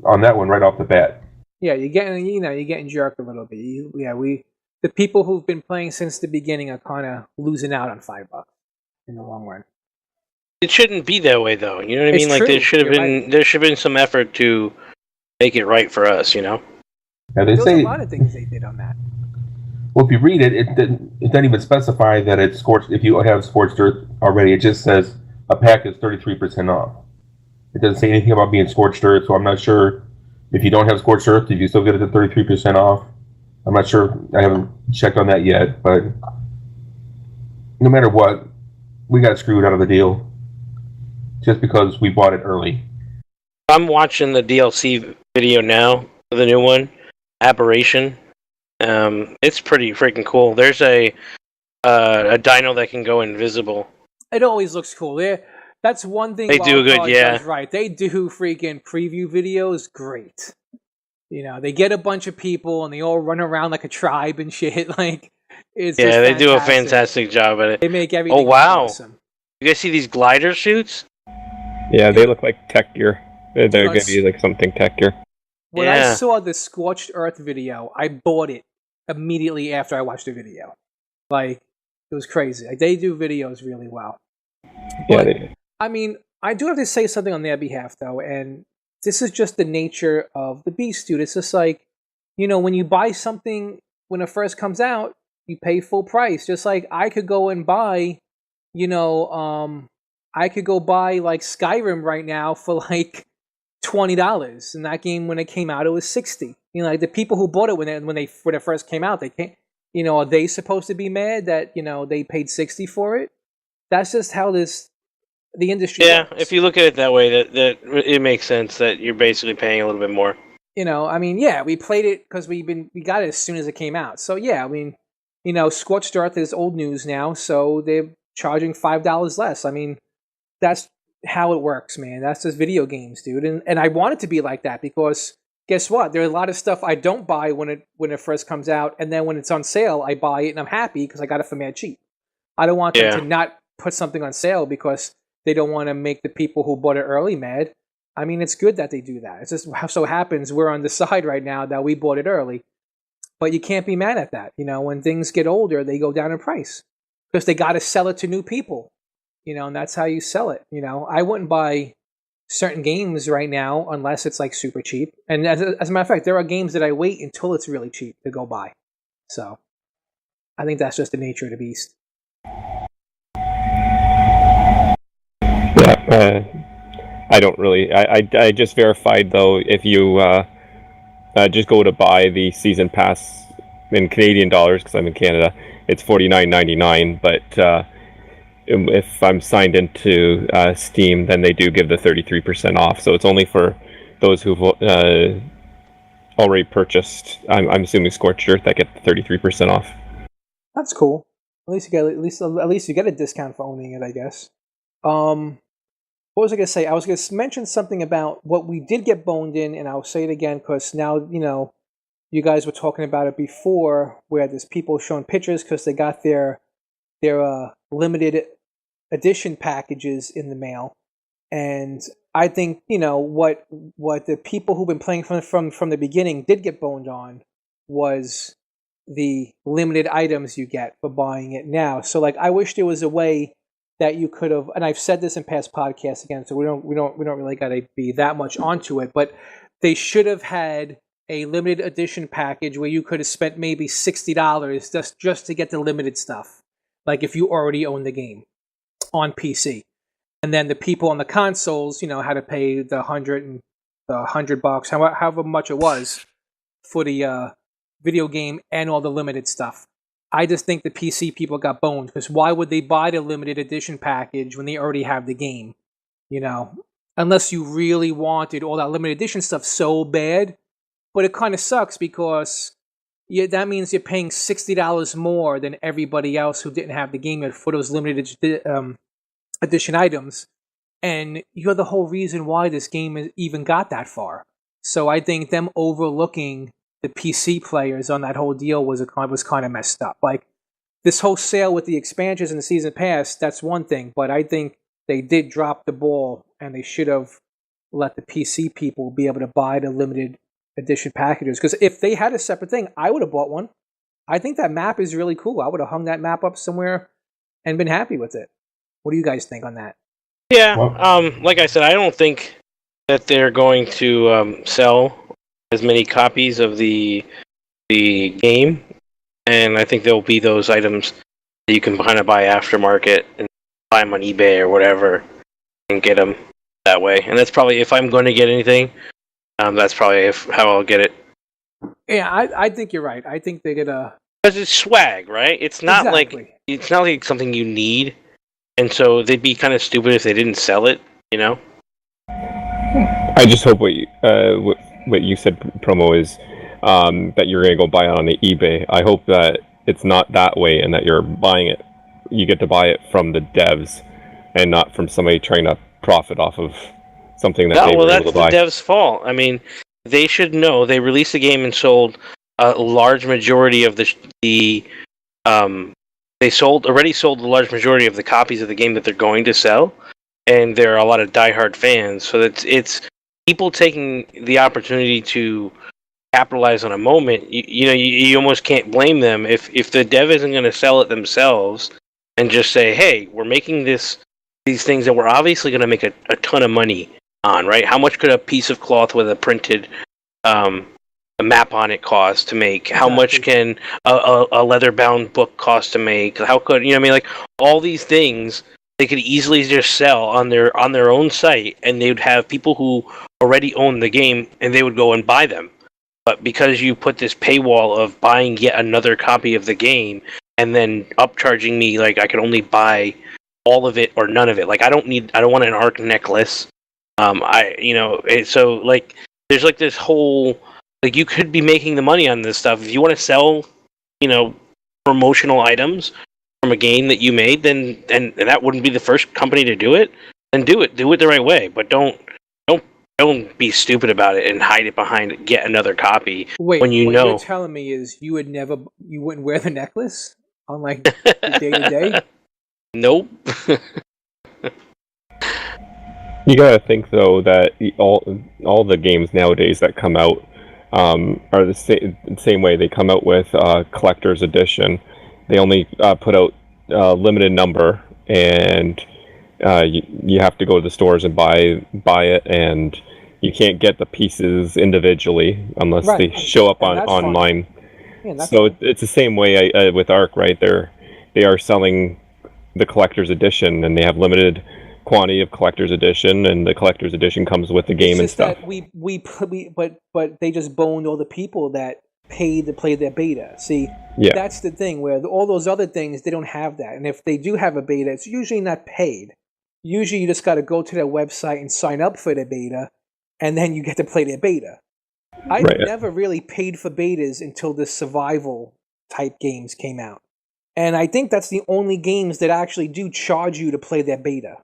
on that one right off the bat. Yeah, you're getting jerked a little bit. The people who've been playing since the beginning are kind of losing out on $5 in the long run. It shouldn't be that way, though. You know what I mean? Like true. there should have been some effort to make it right for us. Now, There's a lot of things they did on that. Well, if you read it, it doesn't even specify that it's Scorched. If you have Scorched Earth already, it just says a pack is 33% off. It doesn't say anything about being Scorched Earth, so I'm not sure if you don't have Scorched Earth, if you still get it at 33% off. I'm not sure. I haven't checked on that yet, but no matter what, we got screwed out of the deal just because we bought it early. I'm watching the DLC video now, the new one, Aberration. It's pretty freaking cool. There's a dino that can go invisible. It always looks cool. That's one thing they do good, yeah. Right, they do freaking preview videos great. They get a bunch of people and they all run around like a tribe and shit. Like, it's just they do a fantastic job at it. They make everything. Oh wow! Awesome. You guys see these glider suits? Yeah, they look like tech gear. They're gonna be like something tech gear. When I saw the Scorched Earth video, I bought it immediately after I watched the video. Like, it was crazy. Like, they do videos really well. Yeah, But, they do. I mean, I do have to say something on their behalf, though, and this is just the nature of the beast, dude. It's just like, when you buy something when it first comes out, you pay full price. Just like I could go and buy, I could go buy, like, Skyrim right now for, like, $20. And that game, when it came out, it was $60. Like, the people who bought it when it first came out, they can't, are they supposed to be mad that, they paid $60 for it? That's just how the industry works. If you look at it that way, that it makes sense that you're basically paying a little bit more. I mean, yeah, we played it because we got it as soon as it came out. So yeah, I mean, Scorched Earth is old news now, so they're charging $5 less. I mean, that's how it works, man. That's just video games, dude. And I want it to be like that because guess what? There's a lot of stuff I don't buy when it first comes out, and then when it's on sale, I buy it and I'm happy because I got it for mad cheap. I don't want them to not put something on sale because they don't want to make the people who bought it early mad. I mean, it's good that they do that. It's just so happens we're on the side right now that we bought it early. But you can't be mad at that. When things get older, they go down in price because they got to sell it to new people. And that's how you sell it. I wouldn't buy certain games right now unless it's like super cheap. And as a matter of fact, there are games that I wait until it's really cheap to go buy. So I think that's just the nature of the beast. Yeah, I don't really. I just verified though. If you just go to buy the season pass in Canadian dollars, because I'm in Canada, it's $49.99. But if I'm signed into Steam, then they do give the 33% off. So it's only for those who've already purchased. I'm assuming Scorched Earth that get the 33% off. That's cool. At least you get a discount for owning it, I guess. What was I going to say? I was going to mention something about what we did get boned in, and I'll say it again because now, you guys were talking about it before, where there's people showing pictures because they got their limited edition packages in the mail. And I think, what the people who've been playing from the beginning did get boned on was the limited items you get for buying it now. So, like, I wish there was a way that you could have, and I've said this in past podcasts again, so we don't really got to be that much onto it, but they should have had a limited edition package where you could have spent maybe $60 just to get the limited stuff, like if you already own the game on PC, and then the people on the consoles, had to pay the $100, however much it was for the video game and all the limited stuff. I just think the PC people got boned because why would they buy the limited edition package when they already have the game? Unless you really wanted all that limited edition stuff so bad. But it kind of sucks because that means you're paying $60 more than everybody else who didn't have the game yet for those limited edition items. And you're the whole reason why this game even got that far. So I think them overlooking the PC players on that whole deal was kind of messed up. Like, this whole sale with the expansions and the season pass, that's one thing, but I think they did drop the ball, and they should have let the PC people be able to buy the limited edition packages. Because if they had a separate thing, I would have bought one. I think that map is really cool. I would have hung that map up somewhere and been happy with it. What do you guys think on that? Yeah, like I said, I don't think that they're going to sell as many copies of the game, and I think there'll be those items that you can kind of buy aftermarket and buy them on eBay or whatever and get them that way. And that's probably, if I'm going to get anything, that's probably how I'll get it. Yeah, I think you're right. I think they're gonna, because it's swag, right? It's not Exactly. it's not like something you need, and so they'd be kind of stupid if they didn't sell it. I just hope what you said, promo, is that you're going to go buy it on the eBay. I hope that it's not that way, and that you're buying it. You get to buy it from the devs, and not from somebody trying to profit off of something that they were able to buy. That's the devs' fault. I mean, they should know. They released the game and sold a large majority of they already sold a large majority of the copies of the game that they're going to sell, and there are a lot of diehard fans. So it's people taking the opportunity to capitalize on a moment. You almost can't blame them if the dev isn't going to sell it themselves and just say, hey, we're making these things that we're obviously going to make a ton of money on, right? How much could a piece of cloth with a printed a map on it cost to make? How much can a leather-bound book cost to make? How could like all these things they could easily just sell on their own site, and they would have people who already own the game, and they would go and buy them. But because you put this paywall of buying yet another copy of the game, and then upcharging me, like I can only buy all of it or none of it. Like I don't want an ARC necklace. So like there's like this whole, like you could be making the money on this stuff if you want to sell, promotional items from a game that you made. Then that wouldn't be the first company to do it. Then do it the right way. But don't be stupid about it and hide it behind yet another copy. Wait, when you what know you're telling me is you wouldn't wear the necklace on like day to day? Nope. You gotta think though that all the games nowadays that come out, are the same way. They come out with collector's edition. They only put out a limited number, and you have to go to the stores and buy it, and you can't get the pieces individually unless they show up online. Yeah, so it's the same way with ARC, right? They are selling the collector's edition, and they have limited quantity of collector's edition, and the collector's edition comes with the game and stuff. That but they just boned all the people that paid to play their beta. See, that's the thing where all those other things, they don't have that, and if they do have a beta, it's usually not paid. Usually, you just got to go to their website and sign up for the beta, and then you get to play their beta. I've never really paid for betas until the survival type games came out. And I think that's the only games that actually do charge you to play their beta.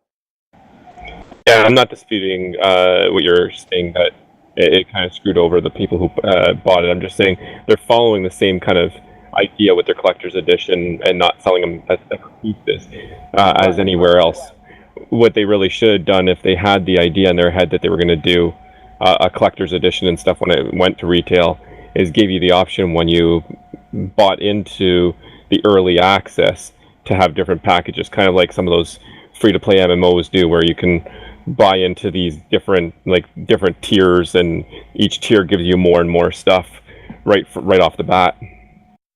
Yeah, I'm not disputing what you're saying, that it kind of screwed over the people who bought it. I'm just saying they're following the same kind of idea with their collector's edition and not selling them as pieces as anywhere else. What they really should have done, if they had the idea in their head that they were going to do a collector's edition and stuff when it went to retail, is give you the option when you bought into the early access to have different packages, kind of like some of those free-to-play MMOs do, where you can buy into these different tiers, and each tier gives you more and more stuff right off the bat.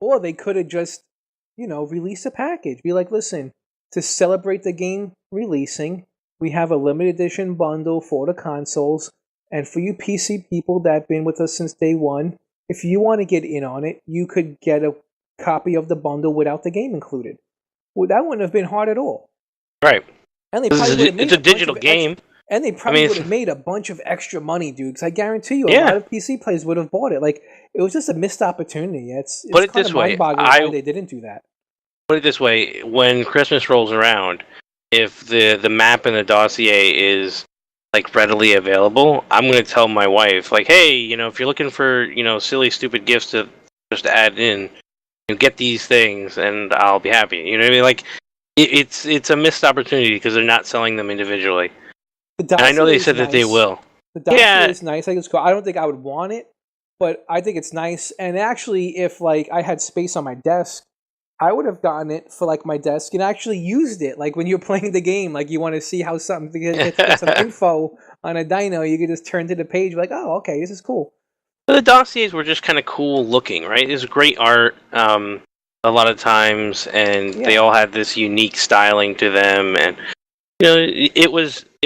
Or they could have just, released a package. Be like, listen, to celebrate the game releasing, we have a limited edition bundle for the consoles. And for you PC people that have been with us since day one, if you want to get in on it, you could get a copy of the bundle without the game included. Well, that wouldn't have been hard at all. Right. And they probably it's a digital game. And they probably would have made a bunch of extra money, dude. Because I guarantee you, a lot of PC players would have bought it. Like, it was just a missed opportunity. It's Put it kind this of way, mind-boggling why they didn't do that. Put it this way: when Christmas rolls around, if the map in the dossier is like readily available, I'm going to tell my wife, like, hey, if you're looking for silly, stupid gifts to just add in, you get these things, and I'll be happy. You know what I mean? Like, it's a missed opportunity because they're not selling them individually. And I know they said that they will. The dossier is nice. I think it's cool. I don't think I would want it, but I think it's nice. And actually, if I had space on my desk, I would have gotten it for my desk and actually used it. Like when you're playing the game, you want to see how something get some info on a dino, you could just turn to the page, like, oh, okay, this is cool. The dossiers were just kind of cool looking, right? There's great art a lot of times, and they all had this unique styling to them, and it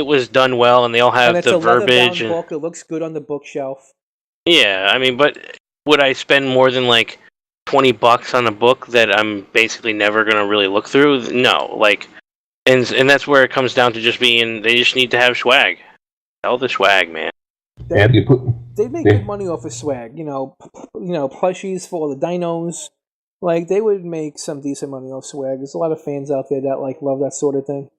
was done well, and they all have the verbiage. And book. It looks good on the bookshelf. Yeah, I mean, but would I spend more than $20 on a book that I'm basically never going to really look through? No, and that's where it comes down to just being, they just need to have swag. Sell the swag, man. They make good money off of swag, plushies for all the dinos. They would make some decent money off swag. There's a lot of fans out there that love that sort of thing.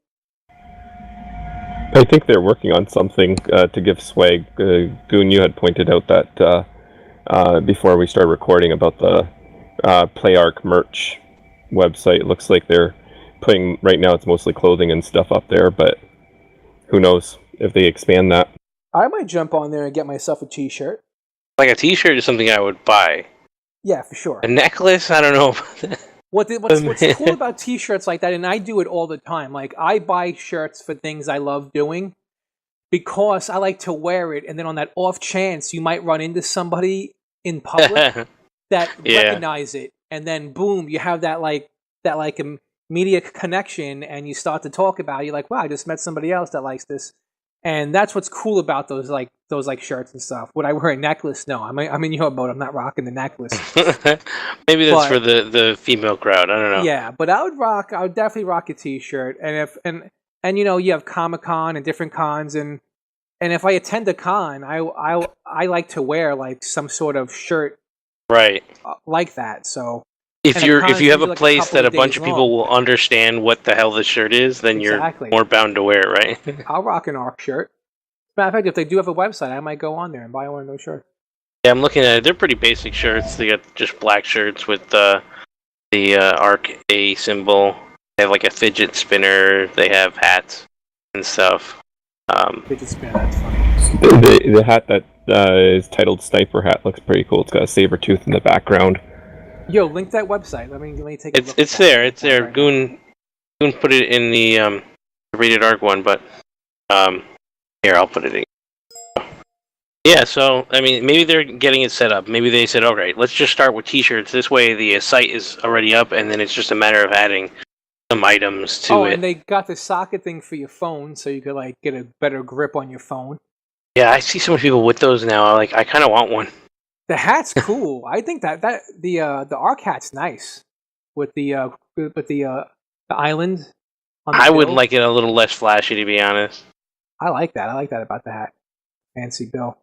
I think they're working on something to give swag. Goon, you had pointed out that before we started recording about the PlayArc merch website. It looks like they're putting, right now it's mostly clothing and stuff up there, but who knows if they expand that. I might jump on there and get myself a t-shirt. A t-shirt is something I would buy. Yeah, for sure. A necklace? I don't know. What's cool about t-shirts like that, and I do it all the time, I buy shirts for things I love doing because I like to wear it, and then on that off chance you might run into somebody in public that recognize it, and then boom, you have that immediate connection, and you start to talk about it. You're like, wow, I just met somebody else that likes this. And that's what's cool about those shirts and stuff. Would I wear a necklace? No, I'm in your boat. I'm not rocking the necklace. Maybe that's for the female crowd. I don't know. Yeah, but I would definitely rock a t-shirt. And you have Comic-Con and different cons, and if I attend a con, I like to wear some sort of shirt, right, like that. So if you have a place that a bunch of people will understand what the hell the shirt is, then you're more bound to wear it, right? I'll rock an ARC shirt. As a matter of fact, if they do have a website, I might go on there and buy one of those shirts. Yeah, I'm looking at it. They're pretty basic shirts. They got just black shirts with the ARC A symbol. They have a fidget spinner. They have hats and stuff. Fidget spinner, that's funny. The hat that is titled Sniper Hat. Looks pretty cool. It's got a saber tooth in the background. Yo, link that website. Let me take a look. It's there. It's there. Right Goon put it in the Rated Arc one, but here I'll put it in. Yeah, so I mean, maybe they're getting it set up. Maybe they said, "All right, let's just start with T-shirts. This way, the site is already up, and then it's just a matter of adding some items to it." Oh, and they got the socket thing for your phone, so you could like get a better grip on your phone. Yeah, I see so many people with those now. Like, I kind of want one. The hat's cool. I think that the Arc hat's nice with the island. On the I would bill. like it a little less flashy, to be honest. I like that. I like that about the hat. Fancy bill.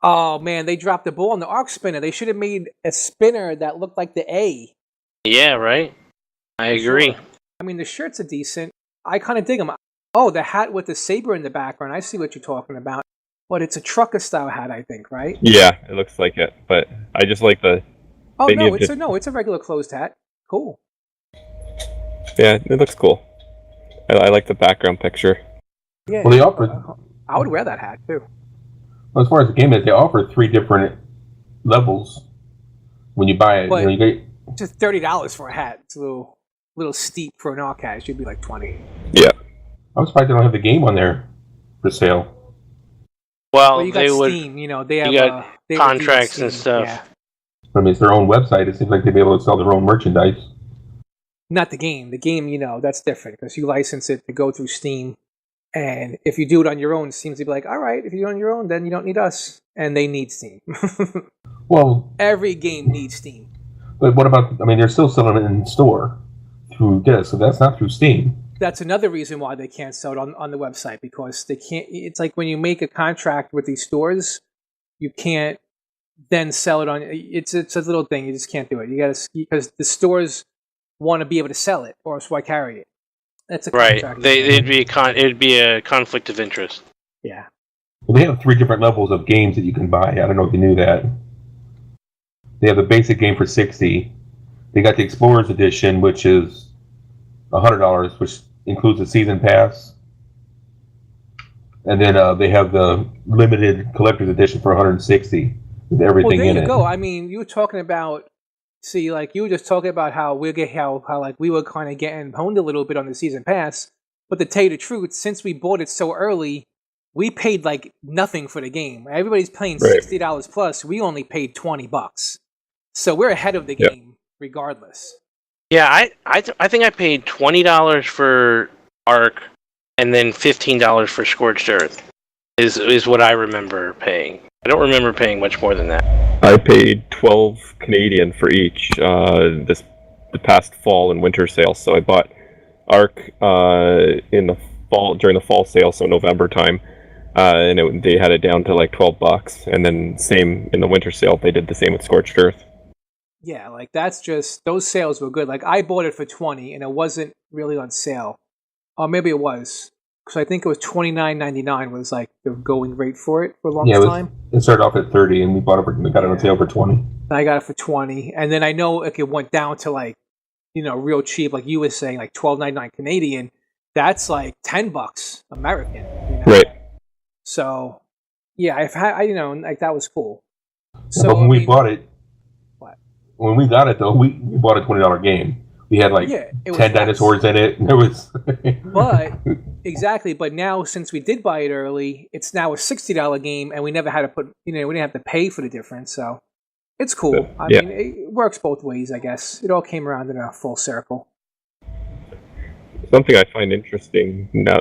Oh man, they dropped the ball on the arc spinner. They should have made a spinner that looked like the A. Yeah, right. I agree. Sure. I mean, the shirts are decent. I kind of dig them. Oh, the hat with the saber in the background. I see what you're talking about. But it's a trucker style hat, I think, right? Yeah, it looks like it. But I just like the. Oh no, it's a regular closed hat. Cool. Yeah, it looks cool. I like the background picture. Yeah. Well, they offer. I would wear that hat too. Well, as far as the game is, they offer 3 different levels when you buy it. But you get just $30 for a hat. It's a little steep for an arc hat. It should be like $20. Yeah. I'm surprised they don't have the game on there for sale. Well, you got they would. Steam, they have they contracts and stuff. Yeah. I mean, it's their own website. It seems like they'd be able to sell their own merchandise. Not the game. The game, that's different because you license it to go through Steam. And if you do it on your own, it seems to be like, all right, if you do it on your own, then you don't need us. And they need Steam. Well, every game needs Steam. But what about, they're still selling it in store through disc, so that's not through Steam. That's another reason why they can't sell it on the website, because they can't. It's like when you make a contract with these stores, you can't then sell it on. It's a little thing. You just can't do it. You got to, because the stores want to be able to sell it, or else why carry it? That's a contract. Right. It'd be a conflict of interest. Yeah. Well, they have 3 different levels of games that you can buy. I don't know if you knew that. They have the basic game for $60. They got the Explorers Edition, which is $100, which includes a season pass. And then they have the limited collector's edition for $160 with everything in it. There you go. I mean, you were talking about. See, like you were just talking about how we were kind of getting honed a little bit on the season pass. But to tell you the truth, since we bought it so early, we paid like nothing for the game. Everybody's paying $60 plus. We only paid $20, so we're ahead of the game regardless. Yeah, I think I paid $20 for Ark, and then $15 for Scorched Earth. Is what I remember paying. I don't remember paying much more than that. I paid 12 Canadian for each the past fall and winter sale. So I bought Ark in the fall, during the fall sale, so November time, and they had it down to like $12. And then same in the winter sale, they did the same with Scorched Earth. Yeah, like that's just, those sales were good. Like I bought it for $20 and it wasn't really on sale. Or maybe it was. Because I think it was $29.99 was like the going rate for it for a long time. It started off at $30 and we got it on sale for $20. I got it for $20. And then I know it went down to like, real cheap, like you were saying, like $12.99 Canadian. That's like $10 American. Right. So, yeah, like that was cool. So but when we bought it, when we got it though, we bought a $20 game. We had like 10 dinosaurs in it. And it was. But exactly. But now, since we did buy it early, it's now a $60 game, and we never had to put. We didn't have to pay for the difference. So it's cool. I mean, it works both ways, I guess. It all came around in a full circle. Something I find interesting now,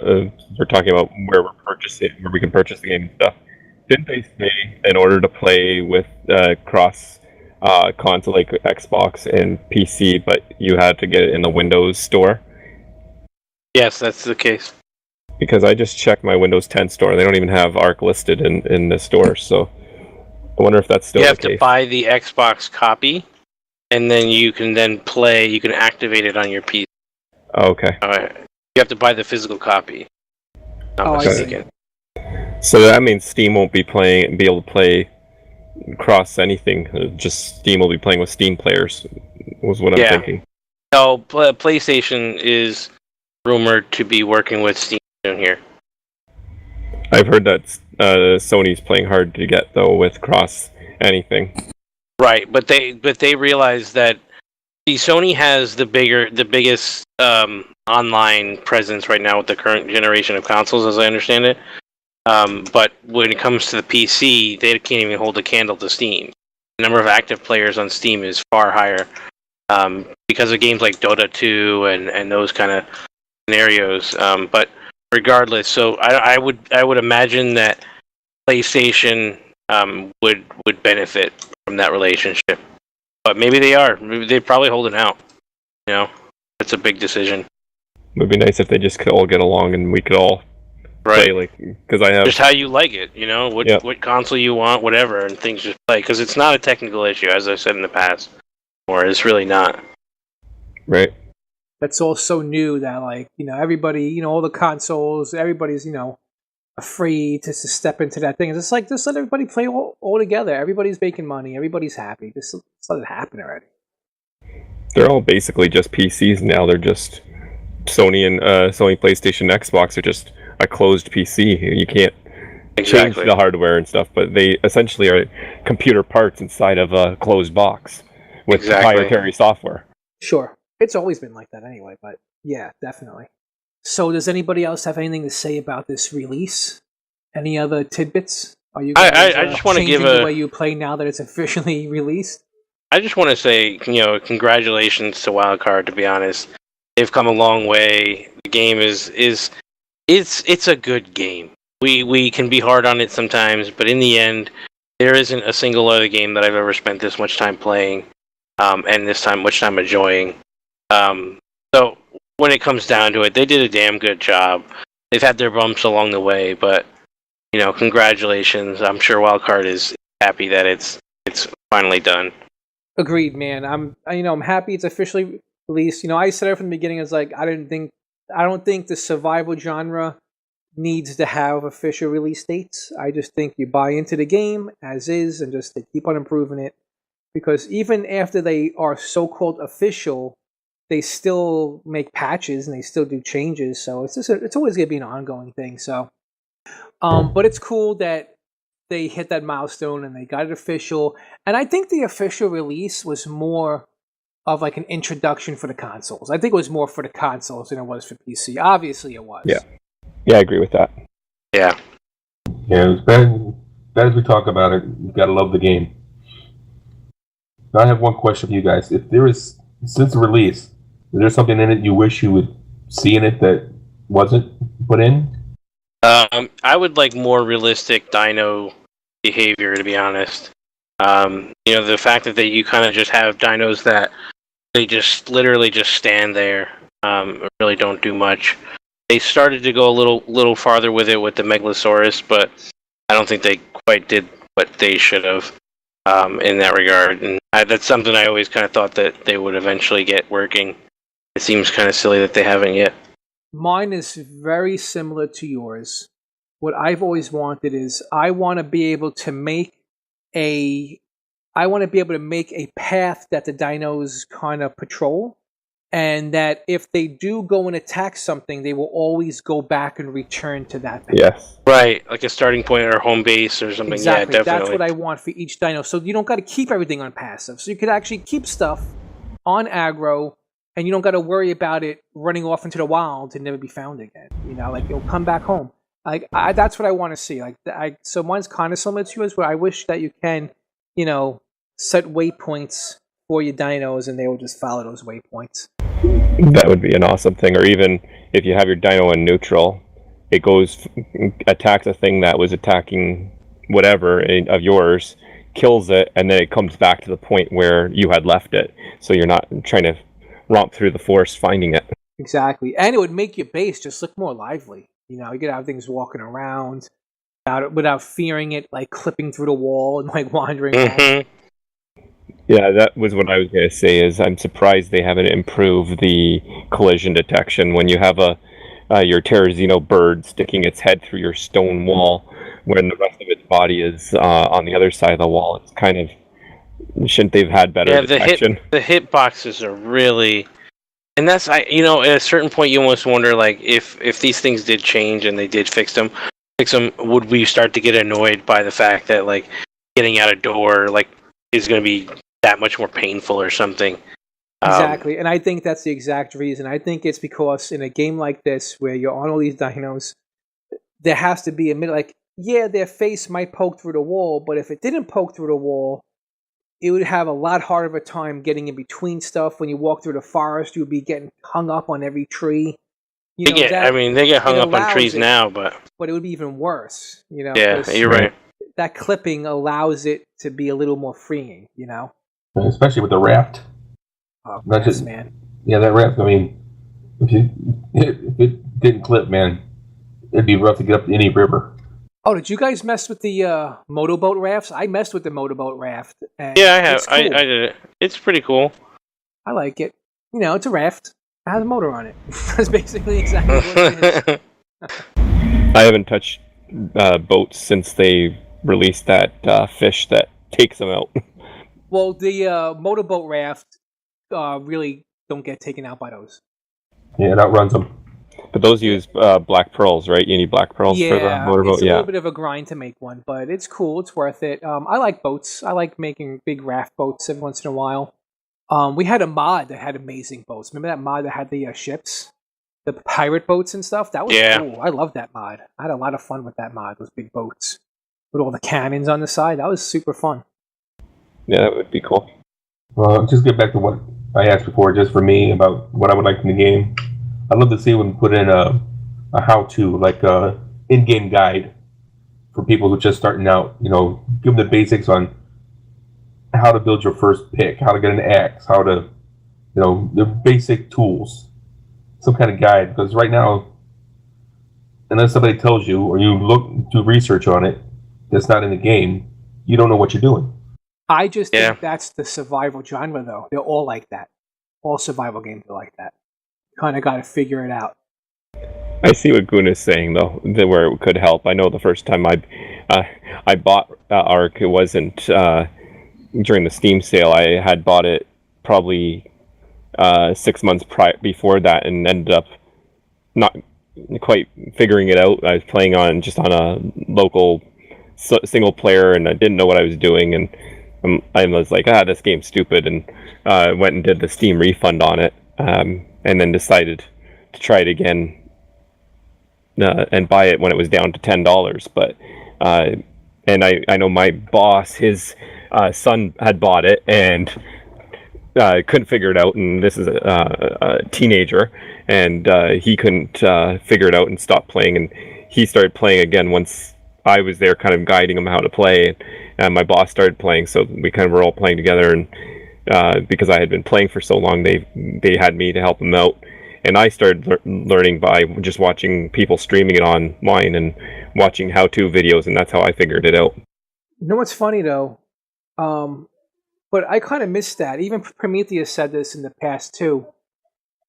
we're talking about where we can purchase the game and stuff. Didn't they say in order to play with cross console like Xbox and PC, but you had to get it in the Windows store? Yes, that's the case. Because I just checked my Windows 10 store, and they don't even have Ark listed in the store, so I wonder if that's still the case. You have to buy the Xbox copy, and then you can activate it on your PC. Oh, okay. You have to buy the physical copy. I see. So that means Steam won't be able to play cross anything. Just Steam will be playing with Steam players, was what I'm thinking. No, PlayStation is rumored to be working with Steam here. I've heard that Sony's playing hard to get though with cross anything. Right, but they realize that Sony has the biggest online presence right now with the current generation of consoles, as I understand it. But when it comes to the PC, they can't even hold a candle to Steam. The number of active players on Steam is far higher because of games like Dota 2 and those kind of scenarios. But regardless, so I would imagine that PlayStation would benefit from that relationship. But maybe they are. Maybe they're probably holding out. It's a big decision. It would be nice if they just could all get along and we could all play, because I have just how you like it. What console you want, whatever, and things just play. Because it's not a technical issue, as I said in the past, or it's really not. Right. That's all so new that everybody, all the consoles, everybody's afraid to step into that thing. It's like just let everybody play all together. Everybody's making money. Everybody's happy. Just let it happen already. They're all basically just PCs now. They're just Sony and Sony PlayStation, Xbox are just a closed PC. You can't change the hardware and stuff, but they essentially are computer parts inside of a closed box with proprietary software. Sure. It's always been like that anyway, but yeah, definitely. So does anybody else have anything to say about this release? Any other tidbits? Are you guys, I just want to give the way you play now that it's officially released? I just want to say, congratulations to Wildcard, to be honest. They've come a long way. The game it's a good game. We can be hard on it sometimes, but in the end, there isn't a single other game that I've ever spent this much time playing, and much time enjoying. So when it comes down to it, they did a damn good job. They've had their bumps along the way, but congratulations. I'm sure Wildcard is happy that it's finally done. Agreed, man. I'm happy it's officially released. I said it from the beginning. It's like I don't think the survival genre needs to have official release dates. I just think you buy into the game as is and just they keep on improving it. Because even after they are so-called official, they still make patches and they still do changes. So it's always going to be an ongoing thing. So, but it's cool that they hit that milestone and they got it official. And I think the official release was more of like an introduction for the consoles. I think it was more for the consoles than it was for PC. Obviously, it was. Yeah, I agree with that. Yeah. Yeah, as bad as we talk about it, you gotta love the game. Now, I have one question for you guys. If there is, since the release, is there something in it you wish you would see in it that wasn't put in? I would like more realistic dino behavior, to be honest. The fact that you kind of just have dinos that they just literally just stand there, really don't do much. They started to go a little farther with it with the Megalosaurus, but I don't think they quite did what they should have in that regard. And that's something I always kind of thought that they would eventually get working. It seems kind of silly that they haven't yet. Mine is very similar to yours. What I've always wanted is I want to be able to make a path that the dinos kind of patrol, and that if they do go and attack something, they will always go back and return to that path. Yes. Right, like a starting point or home base or something. Exactly. Yeah, definitely. That's what I want for each dino. So you don't got to keep everything on passive. So you could actually keep stuff on aggro, and you don't got to worry about it running off into the wild to never be found again. It'll come back home. That's what I want to see. So mine's kind of similar to yours, where I wish that you can, set waypoints for your dinos, and they will just follow those waypoints. That would be an awesome thing. Or even if you have your dino in neutral, it goes attacks a thing that was attacking whatever of yours, kills it, and then it comes back to the point where you had left it. So you're not trying to romp through the forest finding it. Exactly, and it would make your base just look more lively. You could have things walking around without fearing it, like clipping through the wall and wandering. Mm-hmm. Yeah, that was what I was going to say. Is I'm surprised they haven't improved the collision detection when you have your Terrazino bird sticking its head through your stone wall, when the rest of its body is on the other side of the wall. It's kind of shouldn't they've had better detection? The hit boxes are really. And that's at a certain point you almost wonder if these things did change and they did fix them, would we start to get annoyed by the fact that like getting out a door like is going to be that much more painful or something? Exactly, and I think that's the exact reason. I think it's because in a game like this, where you're on all these dinos, there has to be a minute, like, yeah, their face might poke through the wall, but if it didn't poke through the wall, it would have a lot harder of a time getting in between stuff. When you walk through the forest, you would be getting hung up on every tree. They get hung up on trees now, but it would be even worse. Yeah, you're right. That clipping allows it to be a little more freeing. Especially with the raft. Oh, Not yes, just, man. Yeah, that raft. I mean, if it didn't clip, man, it'd be rough to get up any river. Oh, did you guys mess with the motorboat rafts? I messed with the motorboat raft. And yeah, I have. It's cool. I did it. It's pretty cool. I like it. It's a raft. It has a motor on it. That's basically exactly what it is. I haven't touched boats since they released that fish that takes them out. Well, the motorboat raft really don't get taken out by those. Yeah, it outruns them. But those use black pearls, right? You need black pearls for the motorboat. It's a little bit of a grind to make one, but it's cool. It's worth it. I like boats. I like making big raft boats every once in a while. We had a mod that had amazing boats. Remember that mod that had the ships? The pirate boats and stuff? That was cool. I loved that mod. I had a lot of fun with that mod, those big boats. With all the cannons on the side. That was super fun. Yeah, that would be cool. Well, just get back to what I asked before, just for me, about what I would like in the game. I'd love to see them put in a how-to, like a in-game guide for people who are just starting out. Give them the basics on how to build your first pick, how to get an axe, how to, the basic tools. Some kind of guide, because right now, unless somebody tells you or you do research on it that's not in the game, you don't know what you're doing. I just think that's the survival genre, though. They're all like that. All survival games are like that. Kind of got to figure it out. I see what Goon is saying, though, where it could help. I know the first time I bought Ark, it wasn't during the Steam sale. I had bought it probably 6 months before that, and ended up not quite figuring it out. I was playing just on a local single player, and I didn't know what I was doing, and I was like, this game's stupid, and went and did the Steam refund on it, and then decided to try it again and buy it when it was down to $10. But and I know my boss, his son had bought it and couldn't figure it out, and this is a teenager, and he couldn't figure it out and stopped playing, and he started playing again once I was there kind of guiding him how to play, and my boss started playing, so we kind of were all playing together, and because I had been playing for so long, they had me to help them out, and I started learning by just watching people streaming it online and watching how-to videos, and that's how I figured it out. You know what's funny, though? But I kind of miss that. Even Prometheus said this in the past, too.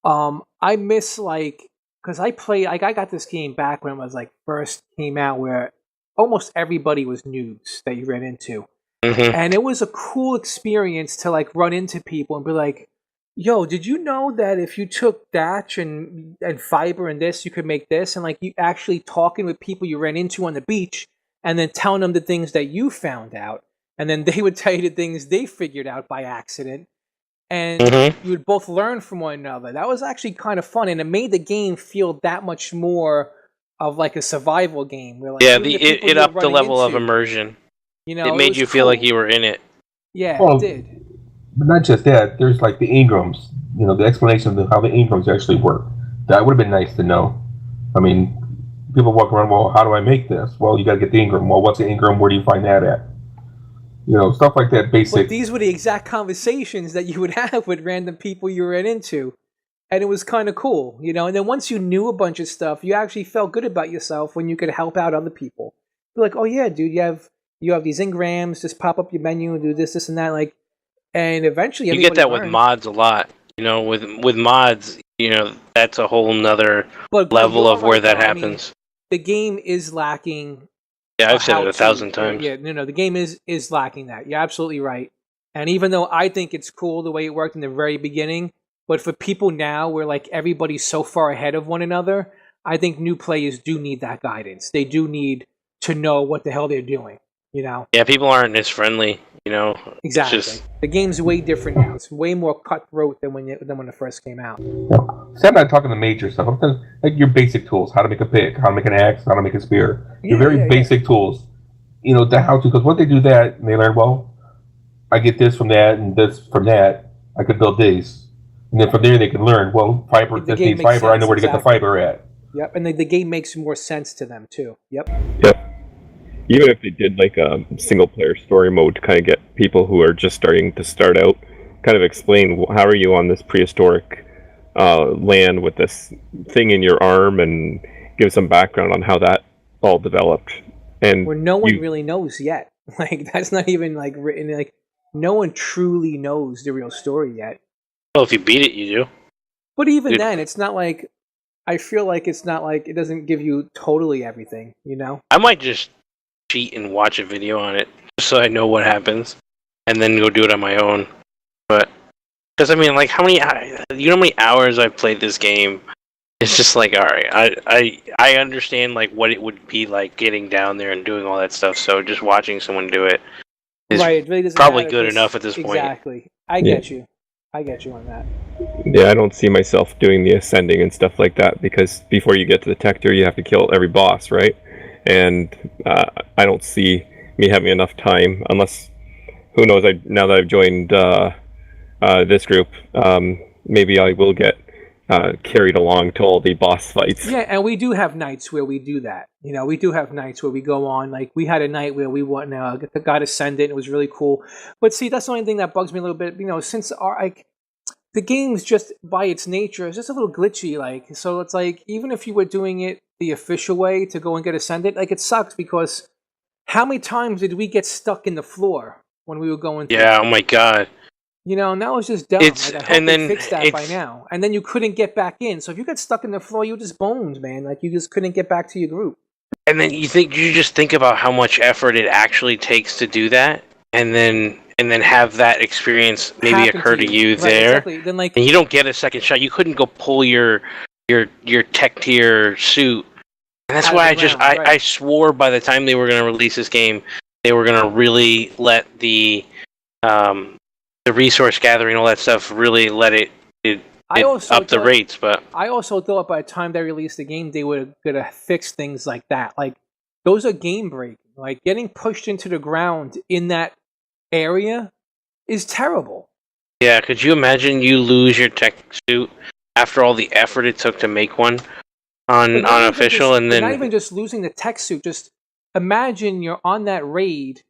I miss, because I got this game back when it was, first came out, where almost everybody was noobs that you ran into. Mm-hmm. And it was a cool experience to, run into people and be like, yo, did you know that if you took thatch and fiber and this, you could make this? And, you actually talking with people you ran into on the beach and then telling them the things that you found out. And then they would tell you the things they figured out by accident. And you would both learn from one another. That was actually kind of fun. And it made the game feel that much more of a survival game. Where, it upped the level of immersion. It made you feel like you were in it. Yeah, it did. But not just that. There's the Ingrams. The explanation of how the Ingrams actually work. That would have been nice to know. I mean, people walk around, well, how do I make this? Well, you got to get the Ingram. Well, what's the Ingram? Where do you find that at? Stuff like that, basic. But these were the exact conversations that you would have with random people you ran into. And it was kind of cool, And then once you knew a bunch of stuff, you actually felt good about yourself when you could help out other people. You're like, oh yeah, dude, you have these engrams, just pop up your menu and do this, and that. And eventually you get that with mods a lot. With mods, that's a whole nother level of where that happens. The game is lacking. Yeah, I've said it 1,000 times. Yeah, no, the game is lacking that. You're absolutely right. And even though I think it's cool the way it worked in the very beginning, but for people now where everybody's so far ahead of one another, I think new players do need that guidance. They do need to know what the hell they're doing. Yeah, people aren't as friendly. Exactly. It's just, The game's way different now. It's way more cutthroat than when it first came out. So I'm not talking the major stuff. I'm talking like your basic tools: how to make a pick, how to make an axe, how to make a spear. Your very basic tools. The how to. Because once they do that, and they learn, well, I get this from that and this from that. I could build these, and then from there they can learn. Well, fiber. This needs fiber. Sense, I know where to get the fiber at. Yep, and the game makes more sense to them too. Yep. Even if they did like a single player story mode to kind of get people who are just starting to start out, kind of explain how are you on this prehistoric land with this thing in your arm, and give some background on how that all developed. And where no one really knows yet. Like that's not even like written. Like no one truly knows the real story yet. Well, if you beat it, you do. But even then, it's not like I feel like it's not like it doesn't give you totally everything. I might just cheat and watch a video on it just so I know what happens, and then go do it on my own. But because I mean, like, how many hours I've played this game? It's just like, all right, I understand like what it would be like getting down there and doing all that stuff. So just watching someone do it is it really probably good enough at this point. Exactly, I get you on that. Yeah, I don't see myself doing the ascending and stuff like that, because before you get to the tech tier, you have to kill every boss, right? And I don't see me having enough time, unless, who knows, now that I've joined this group, maybe I will get carried along to all the boss fights. Yeah, and we do have nights where we do that. We do have nights where we go on. Like, we had a night where we went got Ascendant. It was really cool. But see, that's the only thing that bugs me a little bit. Since the game's just by its nature is just a little glitchy. Like, so it's like, even if you were doing it the official way to go and get Ascendant, like, it sucks because how many times did we get stuck in the floor when we were going through? Yeah, oh my god. And that was just dumb. I hope they fixed that by now. And then you couldn't get back in. So if you got stuck in the floor, you were just boned, man. Like, you just couldn't get back to your group. And then you just think about how much effort it actually takes to do that, and then have that experience maybe occur to you there. Exactly. Then, like, and you don't get a second shot. You couldn't go pull your tech tier suit. And that's why I swore by the time they were going to release this game, they were going to really let the resource gathering, all that stuff, really let it up the rates. But I also thought by the time they released the game, they were going to fix things like that. Like, those are game breaking. Like, getting pushed into the ground in that area is terrible. Yeah, could you imagine you lose your tech suit after all the effort it took to make one on official, and then not even just losing the tech suit. Just imagine you're on that raid,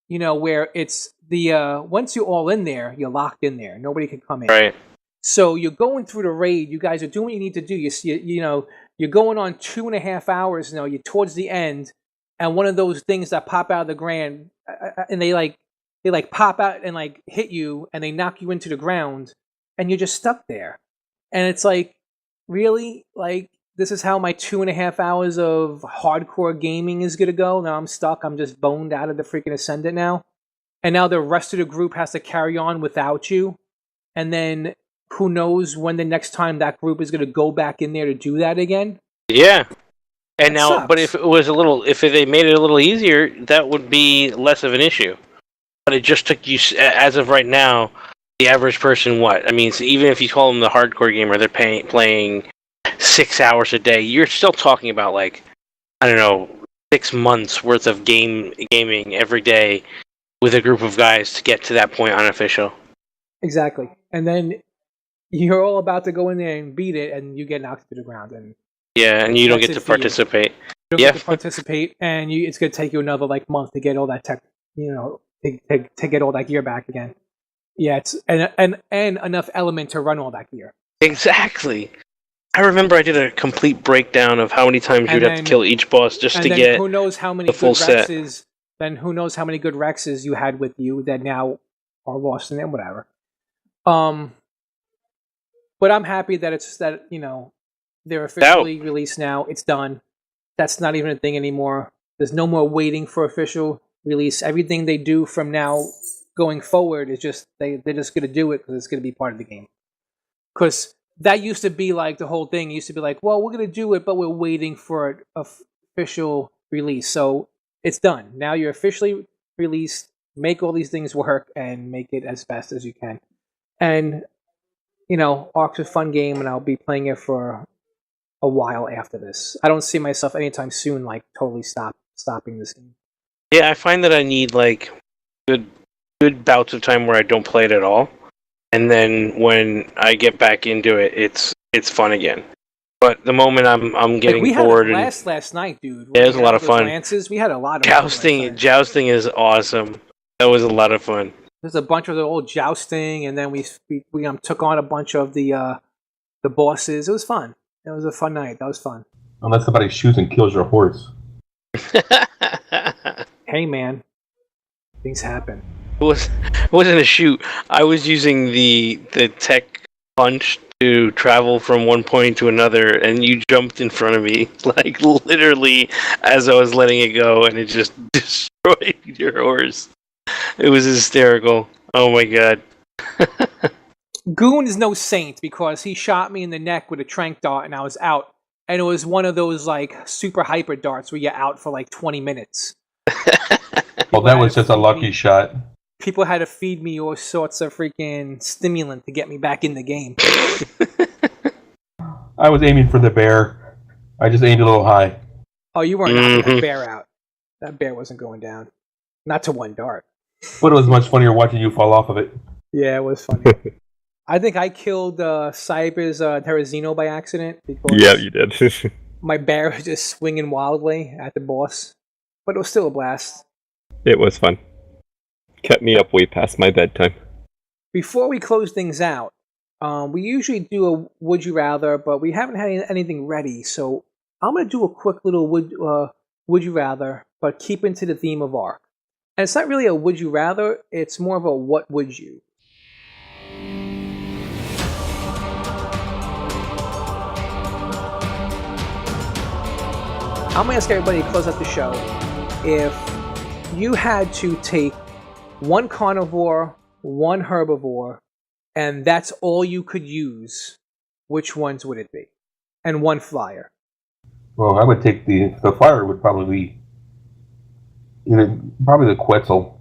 where it's the once you're all in there, you're locked in there. Nobody can come in. Right. So you're going through the raid. You guys are doing what you need to do. You're going on 2.5 hours now. You're towards the end, and one of those things that pop out of the ground, and they pop out and like hit you, and they knock you into the ground, and you're just stuck there. And it's like, really, like, this is how my 2.5 hours of hardcore gaming is gonna go. Now I'm stuck. I'm just boned out of the freaking Ascendant now, and now the rest of the group has to carry on without you, and then who knows when the next time that group is going to go back in there to do that again? Yeah. And that now, sucks. But if they made it a little easier, that would be less of an issue. But it just took you, as of right now, the average person, what? I mean, so even if you call them the hardcore gamer, they're playing 6 hours a day. You're still talking about, like, I don't know, 6 months worth of gaming every day with a group of guys to get to that point unofficial. Exactly. And then you're all about to go in there and beat it, and you get knocked to the ground. And yeah, and you don't get to participate. You don't get to participate, and it's going to take you another month to get all that tech, to get all that gear back again. Yeah, it's and enough element to run all that gear. Exactly. I remember I did a complete breakdown of how many times you'd have to kill each boss just to get who knows how many the full good set. Rexes. Then who knows how many good Rexes you had with you that now are lost in them, whatever. But I'm happy that they're officially released now. It's done. That's not even a thing anymore. There's no more waiting for official release. Everything they do from now going forward is just they're just going to do it because it's going to be part of the game. Because that used to be like the whole thing. It used to be like, well, we're gonna do it, but we're waiting for an official release. So it's done. Now you're officially released. Make all these things work and make it as fast as you can. And Ark's a fun game, and I'll be playing it for a while after this. I don't see myself anytime soon like totally stopping this game. Yeah, I find that I need like good bouts of time where I don't play it at all, and then when I get back into it, it's fun again. But the moment I'm getting bored, we had a last night, dude. Yeah, it was a lot of fun. We had a lot of jousting. Jousting is awesome. That was a lot of fun. There's a bunch of the old jousting, and then we took on a bunch of the bosses. It was fun. It was a fun night. That was fun. Unless somebody shoots and kills your horse. Hey, man. Things happen. It wasn't a shoot. I was using the tech punch to travel from one point to another, and you jumped in front of me, like literally as I was letting it go, and it just destroyed your horse. It was hysterical. Oh my god. Goon is no saint because he shot me in the neck with a tranq dart and I was out. And it was one of those like super hyper darts where you're out for like 20 minutes. Well, that was just a lucky shot. People had to feed me all sorts of freaking stimulant to get me back in the game. I was aiming for the bear. I just aimed a little high. Oh, you weren't knocking that bear out. That bear wasn't going down. Not to one dart. But it was much funnier watching you fall off of it. Yeah, it was funny. I think I killed Cyber's Terrazino by accident. Because yeah, you did. my bear was just swinging wildly at the boss. But it was still a blast. It was fun. Kept me up way past my bedtime. Before we close things out, we usually do a Would You Rather, but we haven't had anything ready. So I'm going to do a quick little Would You Rather, but keep into the theme of ARK. And it's not really a Would You Rather, it's more of a What Would You? I'm going to ask everybody to close out the show. If you had to take one carnivore, one herbivore, and that's all you could use, which ones would it be? And one flyer. Well, I would take the flyer would probably be probably the Quetzal.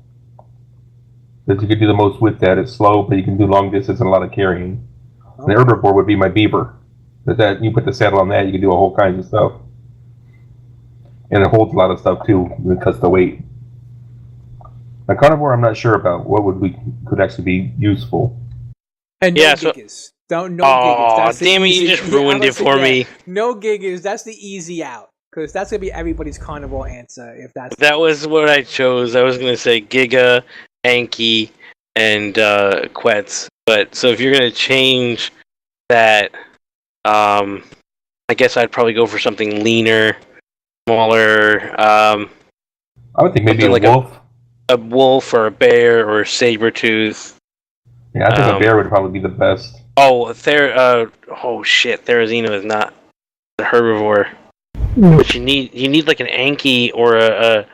Because you could do the most with that. It's slow, but you can do long distance and a lot of carrying. Okay. The herbivore would be my beaver. But that you put the saddle on that, you can do a whole kinds of stuff. And it holds a lot of stuff too, because of the weight. A carnivore, I'm not sure about what could actually be useful. And no gigas. Don't gigas. That's damn it! You just ruined it for me. No gigas. That's the easy out because that's gonna be everybody's carnivore answer. If that was what I chose. I was gonna say Giga, Anki, and Quetz. But so if you're gonna change that, I guess I'd probably go for something leaner, smaller. I would think maybe a like wolf. A wolf or a bear or a saber tooth. Yeah, I think a bear would probably be the best. Oh, Therizino is not a herbivore. But you need like an Anki or a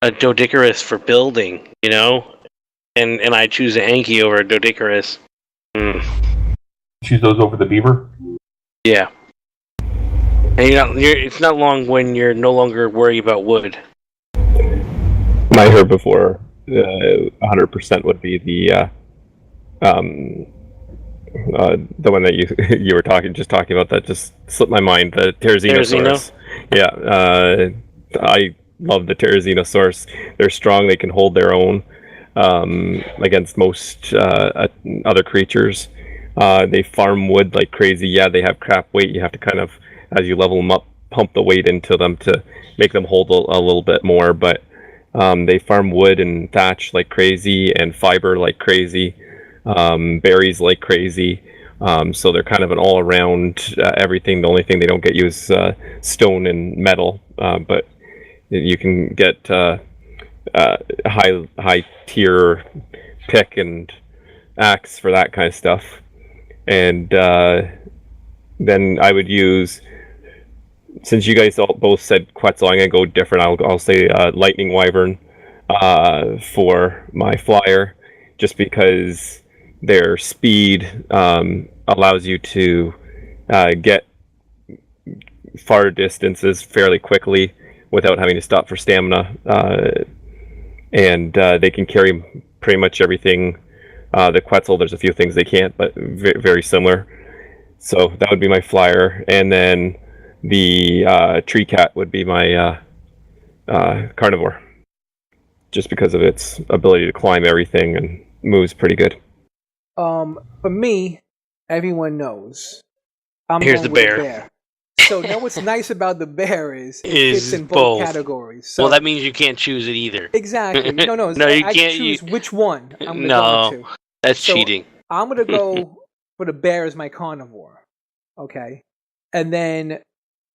Doedicurus for building, And I choose an Anki over a Doedicurus. Choose those over the beaver? Yeah. And it's not long when you're no longer worried about wood. My herbivore, 100% would be the one that you were talking about that just slipped my mind. The Terrazinosaurus. Yeah, I love the Terrazinosaurus. They're strong. They can hold their own against most other creatures. They farm wood like crazy. Yeah, they have crap weight. You have to kind of, as you level them up, pump the weight into them to make them hold a little bit more. But they farm wood and thatch like crazy and fiber like crazy. Berries like crazy. So they're kind of an all-around everything. The only thing they don't get you is stone and metal. But you can get high tier pick and axe for that kind of stuff. And then I would use, since you guys both said Quetzal, I'm gonna go different. I'll say Lightning Wyvern for my flyer, just because their speed allows you to get far distances fairly quickly without having to stop for stamina, and they can carry pretty much everything. The Quetzal, there's a few things they can't, but very similar. So that would be my flyer, and then the tree cat would be my carnivore, just because of its ability to climb everything and moves pretty good. For me, everyone knows I'm Here's going the with bear. So now what's nice about the bear is it fits in both categories. So, well, that means you can't choose it either. Exactly. No, No, you I can't. choose which one I'm going to No, go to. that's So, cheating. I'm going to go for the bear as my carnivore. Okay. And then,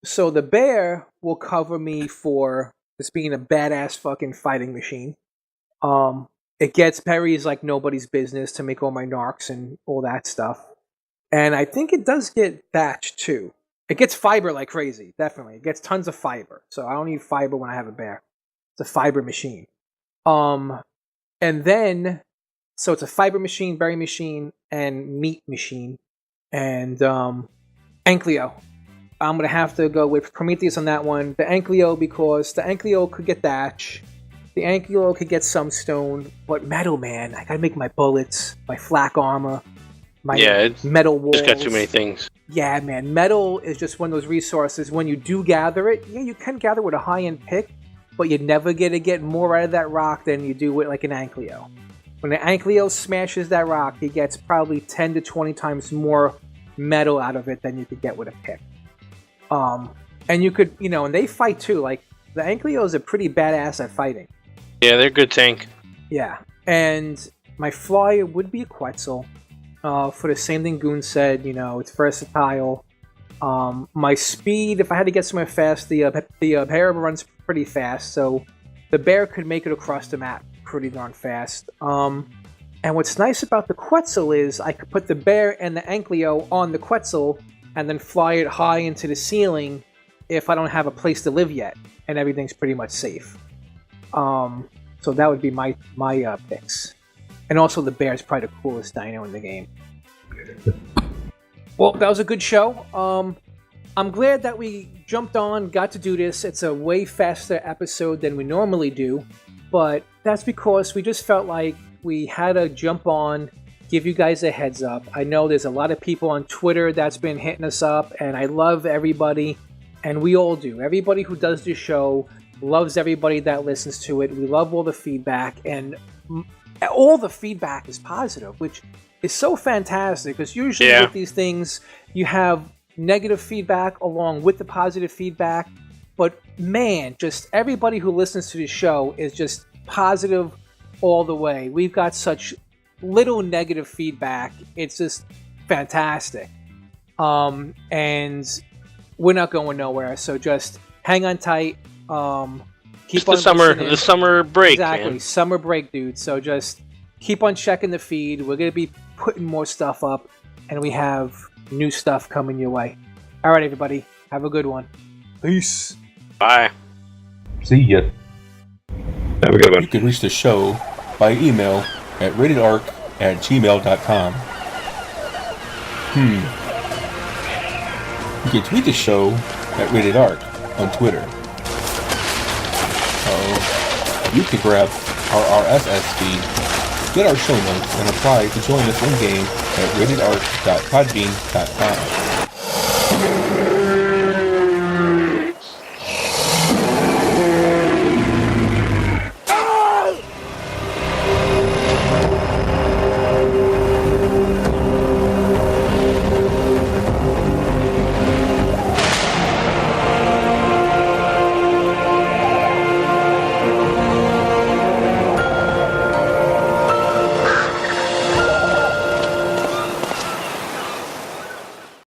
so the bear will cover me for just being a badass fucking fighting machine. It gets berries like nobody's business to make all my narcs and all that stuff. And I think it does get thatch too. It gets fiber like crazy, definitely. It gets tons of fiber. So I don't need fiber when I have a bear. It's a fiber machine. And then, so it's a fiber machine, berry machine, and meat machine. And Ankylo. I'm going to have to go with Prometheus on that one. The Ankylo, because the Ankylo could get thatch. The Ankylo could get some stone. But metal, man. I got to make my bullets, my flak armor, my metal walls. It's got too many things. Yeah, man. Metal is just one of those resources. When you do gather it, yeah, you can gather with a high-end pick, but you're never going to get more out of that rock than you do with like an Ankylo. When an Ankylo smashes that rock, he gets probably 10 to 20 times more metal out of it than you could get with a pick. And you could, and they fight too. Like, the Ankylos are pretty badass at fighting. Yeah, they're a good tank. Yeah. And my flyer would be a Quetzal. For the same thing Goon said, it's versatile. My speed, if I had to get somewhere fast, the bear runs pretty fast, so the bear could make it across the map pretty darn fast. And what's nice about the Quetzal is I could put the bear and the Ankylo on the Quetzal and then fly it high into the ceiling if I don't have a place to live yet, and everything's pretty much safe. So that would be my picks. And also, the bear is probably the coolest dino in the game. Well, that was a good show. I'm glad that we jumped on, got to do this. It's a way faster episode than we normally do. But that's because we just felt like we had to jump on, give you guys a heads up. I know there's a lot of people on Twitter that's been hitting us up, and I love everybody. And we all do. Everybody who does this show loves everybody that listens to it. We love all the feedback, and all the feedback is positive, which is so fantastic, because usually with these things you have negative feedback along with the positive feedback, but man, just everybody who listens to the show is just positive all the way. We've got such little negative feedback. It's just fantastic. And we're not going nowhere, so just hang on tight. Keep it's the summer break, exactly, man. Summer break, dude. So just keep on checking the feed. We're going to be putting more stuff up, and we have new stuff coming your way. All right, everybody. Have a good one. Peace. Bye. See ya. Have a good one. You can reach the show by email at ratedark@gmail.com. You can tweet the show at ratedark on Twitter. You can grab our RSS feed, get our show notes, and apply to join us in-game at ratedark.podbean.com.